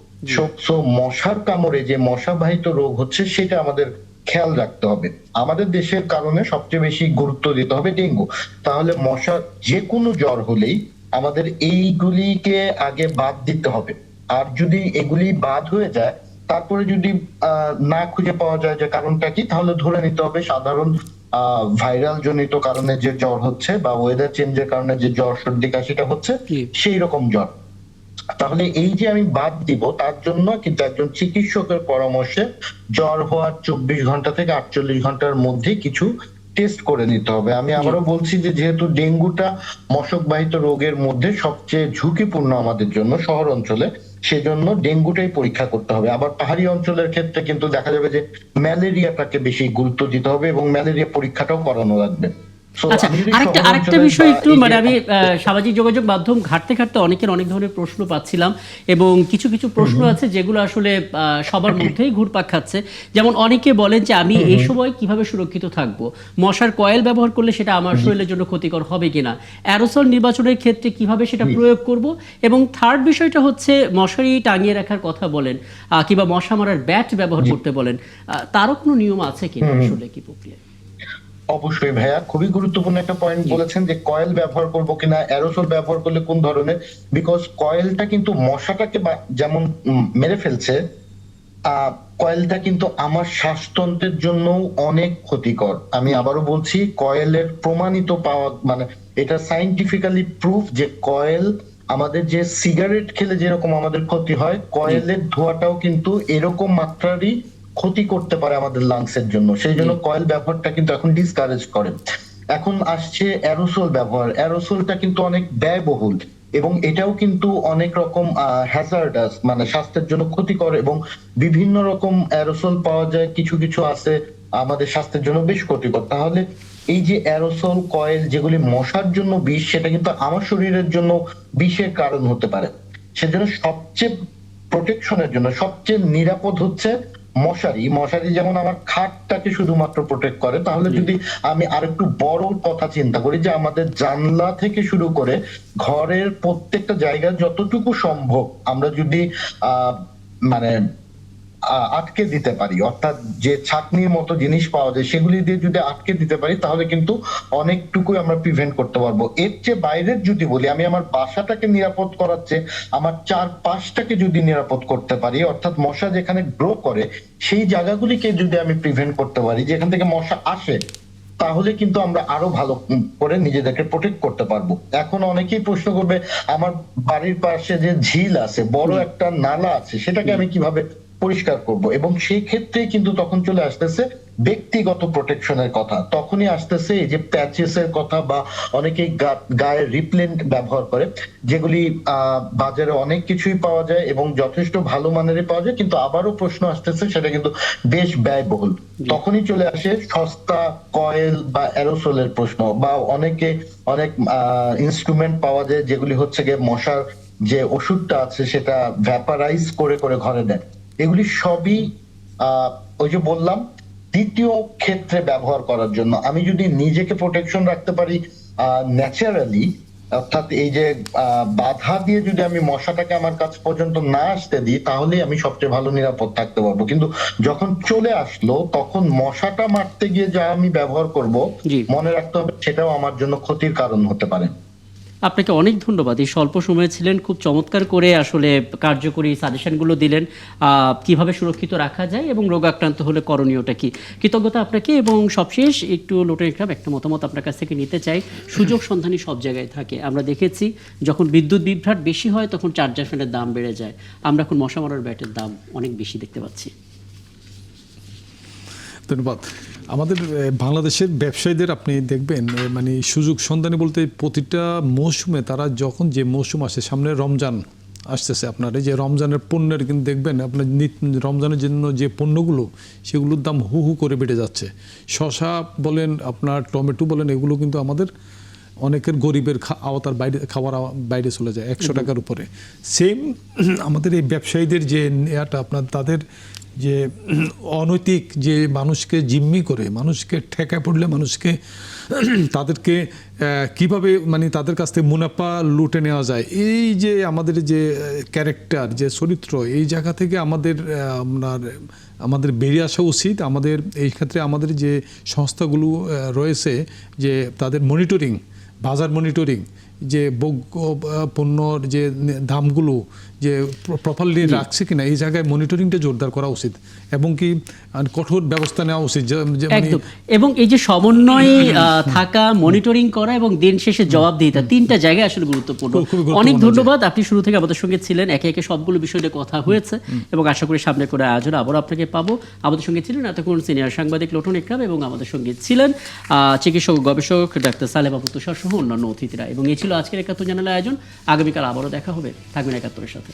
সো মশার কামড়ে যে মশাবাহিত রোগ হচ্ছে সেটা আমাদের খেয়াল রাখতে হবে। আমাদের দেশের কারণে সবচেয়ে বেশি গুরুত্ব দিতে হবে ডেঙ্গু। তাহলে মশার যে কোনো জ্বর হলেই আমাদের এইগুলিকে আগে বাদ দিতে হবে। আর যদি এগুলি বাদ হয়ে যায়, তারপরে যদি না খুঁজে পাওয়া যায় যে কারণটা কি, তাহলে ধরে নিতে হবে সাধারণ ভাইরাল জনিত কারণে যে জ্বর হচ্ছে বা ওয়েদার চেঞ্জের কারণে যে জ্বর সর্দি কাশিটা হচ্ছে সেই রকম জ্বর। তাহলে এই যে আমি বাদ দিব, তার জন্য কিন্তু একজন চিকিৎসকের পরামর্শে জ্বর হওয়ার 24 ঘন্টা থেকে 48 ঘন্টার মধ্যে কিছু টেস্ট করে নিতে হবে। আমি আবারও বলছি যে যেহেতু ডেঙ্গুটা মশকবাহিত রোগের মধ্যে সবচেয়ে ঝুঁকিপূর্ণ আমাদের জন্য শহর অঞ্চলে, সেজন্য ডেঙ্গুটাই পরীক্ষা করতে হবে। আবার পাহাড়ি অঞ্চলের ক্ষেত্রে কিন্তু দেখা যাবে যে ম্যালেরিয়াটাকে বেশি গুরুত্ব দিতে হবে এবং ম্যালেরিয়া পরীক্ষাটাও করানো লাগবে। আচ্ছা, আরেকটা বিষয় একটু মানে আমি সামাজিক যোগাযোগ মাধ্যম ঘাটতে ঘাটতে অনেকের অনেক ধরনের প্রশ্ন পাচ্ছিলাম, এবং কিছু কিছু প্রশ্ন আছে যেগুলো আসলে সবার মধ্যেই ঘুরপাক খাচ্ছে। যেমন অনেকে বলেন যে আমি এই সময় কিভাবে সুরক্ষিত থাকবো, মশার কয়েল ব্যবহার করলে সেটা আমার শরীরের জন্য ক্ষতিকর হবে কিনা, অ্যারোসল নির্বাচনের ক্ষেত্রে কিভাবে সেটা প্রয়োগ করব, এবং থার্ড বিষয়টা হচ্ছে মশারি টাঙিয়ে রাখার কথা বলেন কিংবা মশা মারার ব্যাট ব্যবহার করতে বলেন, তারও কোনো নিয়ম আছে কিনা, আসলে কি প্রক্রিয়া? অবশ্যই ভাইয়া, খুবই গুরুত্বপূর্ণ একটা পয়েন্ট বলেছেন যে কয়েল ব্যবহার করব কিনা, অ্যারোসল ব্যবহার করলে কোন ধরনের। বিকজ কয়েলটা কিন্তু মশাটাকে যেমন মেরে ফেলছে, কয়েলটা কিন্তু আমার শ্বাসতন্ত্রের জন্য অনেক ক্ষতিকর। আমি আবারও বলছি, কয়েলের প্রমাণিত পাওয়া মানে এটা সাইন্টিফিক্যালি প্রুফ যে কয়েল আমাদের যে সিগারেট খেলে যেরকম আমাদের ক্ষতি হয়, কয়েলের ধোঁয়াটাও কিন্তু এরকম মাত্রারই ক্ষতি করতে পারে আমাদের লাংসের জন্য। সেই জন্য কয়েল ব্যবহারটা কিন্তু এখন ডিসকারেজ করে। এখন আসছে অ্যারোসল ব্যবহার। অ্যারোসলটা কিন্তু অনেক ব্যয়বহুল এবং এটাও কিন্তু অনেক রকম হ্যাজার্ডাস, মানে স্বাস্থ্যের জন্য ক্ষতিকর, এবং বিভিন্ন রকম অ্যারোসল পাওয়া যায়, কিছু কিছু আছে আমাদের স্বাস্থ্যের জন্য বেশ ক্ষতিকর। তাহলে এই যে অ্যারোসল কয়েল যেগুলি মশার জন্য বিষ, সেটা কিন্তু আমার শরীরের জন্য বিষের কারণ হতে পারে। সেজন্য সবচেয়ে প্রোটেকশনের জন্য সবচেয়ে নিরাপদ হচ্ছে মশারি। যেমন আমার খাটটাকে শুধুমাত্র প্রোটেক্ট করে, তাহলে যদি আমি আরেকটু বড় কথা চিন্তা করি যে আমাদের জানলা থেকে শুরু করে ঘরের প্রত্যেকটা জায়গা যতটুকু সম্ভব আমরা যদি মানে আটকে দিতে পারি, অর্থাৎ যে ছাঁকনির মতো জিনিস পাওয়া যায় সেগুলি দিয়ে যদি আটকে দিতে পারি, তাহলে কিন্তু অনেকটুকুই আমরা প্রিভেন্ট করতে পারবো। এর চেয়ে বাইরের যদি বলি, আমি আমার বাসাটাকে নিরাপদ করাচ্ছে, আমার চারপাশটাকে যদি নিরাপদ করতে পারি, অর্থাৎ মশা যেখানে গ্রো করে সেই জায়গাগুলিকে যদি আমি প্রিভেন্ট করতে পারি, যেখান থেকে মশা আসে, তাহলে কিন্তু আমরা আরো ভালো করে নিজেদেরকে প্রোটেক্ট করতে পারবো। এখন অনেকেই প্রশ্ন করবে, আমার বাড়ির পাশে যে ঝিল আছে, বড় একটা নালা আছে, সেটাকে আমি কিভাবে পরিষ্কার করব? এবং সেই ক্ষেত্রে কিন্তু তখন চলে আসতেছে ব্যক্তিগত প্রোটেকশনের কথা, তখনই আসতেছে এই যে প্যাচেস এর কথা, বা অনেকেই গায়ে রিপ্লেন্ট ব্যবহার করে, যেগুলি বাজারে অনেক কিছুই পাওয়া যায় এবং যথেষ্ট ভালো মানেরই পাওয়া যায়, কিন্তু আবারও প্রশ্ন আসতেছে সেটা কিন্তু বেশ ব্যয়বহুল। তখনই চলে আসে সস্তা কয়েল বা অ্যারোসলের প্রশ্ন, বা অনেক ইনস্ট্রুমেন্ট পাওয়া যায় যেগুলি হচ্ছে গিয়ে মশার যে ওষুধটা আছে সেটা ভ্যাপারাইজ করে করে ঘরে দেয়। এগুলি সবই ওই যে বললাম দ্বিতীয় ক্ষেত্রে ব্যবহার করার জন্য। আমি যদি নিজেকে প্রোটেকশন রাখতে পারি ন্যাচারালি, অর্থাৎ এই যে বাধা দিয়ে যদি আমি মশাটাকে আমার কাছ পর্যন্ত না আসতে দিই, তাহলেই আমি সবচেয়ে ভালো নিরাপদ থাকতে পারবো। কিন্তু যখন চলে আসলো, তখন মশাটা মারতে গিয়ে যা আমি ব্যবহার করব, জি। মনে রাখতে হবে সেটাও আমার জন্য ক্ষতির কারণ হতে পারে। আপনাকে অনেক ধন্যবাদ। এই স্বল্প সময়ে ছিলেন, খুব চমৎকার করে আসলে কার্যকরী সাজেশনগুলো দিলেন কিভাবে সুরক্ষিত রাখা যায় এবং রোগাক্রান্ত হলে করণীয়টা কি। কৃতজ্ঞতা আপনাকে। এবং সবশেষ একটু লোটে ইকরাম একটা মতামত আপনার কাছ থেকে নিতে চাই। সুযোগ সন্ধানী সব জায়গায় থাকে, আমরা দেখেছি যখন বিদ্যুৎ বিভ্রাট বেশি হয় তখন চার্জার ফ্যানের দাম বেড়ে যায়, আমরা এখন মশা মারার ব্যাটের দাম অনেক বেশি দেখতে পাচ্ছি। ধন্যবাদ। আমাদের বাংলাদেশের ব্যবসায়ীদের আপনি দেখবেন মানে সুযোগ সন্ধানী বলতে প্রতিটা মৌসুমে তারা যখন যে মৌসুম আসে, সামনে রমজান আসতেছে, আপনার এই যে রমজানের পণ্যের কিন্তু দেখবেন আপনার রমজানের জন্য যে পণ্যগুলো সেগুলোর দাম হু হু করে বেড়ে যাচ্ছে। শসা বলেন, আপনার টমেটো বলেন, এগুলো কিন্তু আমাদের অনেকের গরিবের আওতার বাইরে, খাওয়ার বাইরে চলে যায় 100 টাকার উপরে। সেম আমাদের এই ব্যবসায়ীদের যে নেয়াটা আপনার তাদের যে অনৈতিক যে মানুষকে জিম্মি করে, মানুষকে ঠেকা পড়লে মানুষকে তাদেরকে কিভাবে মানে তাদের কাছ থেকে মুনাফা লুটে নেওয়া যায়, এই যে আমাদের যে ক্যারেক্টার, যে চরিত্র, এই জায়গা থেকে আমাদের বেরিয়ে আসা উচিত। আমাদের এই ক্ষেত্রে আমাদের যে সংস্থাগুলো রয়েছে, যে তাদের মনিটরিং, বাজার মনিটরিং, যে ভোগ্য পণ্যর যে দামগুলো যে প্রপারলি রাখছে কিনা, এই জায়গায় মনিটরিংটা জোরদার করা উচিত এবং কি কঠোর ব্যবস্থা নেওয়া উচিত। একদম। এবং এই যে সমন্বয় থাকা, মনিটরিং করা এবং দিন শেষে জবাবদিহিতা, তিনটা জায়গায় আসলে গুরুত্বপূর্ণ। অনেক ধন্যবাদ। আপনি শুরু থেকে আমাদের সঙ্গে ছিলেন, একে একে সবগুলো বিষয় নিয়ে কথা হয়েছে এবং আশা করি সামনে করে আয়োজন আবারও আপনাকে পাবো। আমাদের সঙ্গে ছিলেন এতক্ষণ সিনিয়র সাংবাদিক লোটন ইকরাম এবং আমাদের সঙ্গে ছিলেন চিকিৎসক গবেষক ডাক্তার সালেম আবু তুষার সহ অন্যান্য অতিথিরা। এবং এই ছিল আজকের ৭১ জানালা আয়োজন। আগামীকাল আবারও দেখা হবে। থাকবেন ৭১-এর সাথে।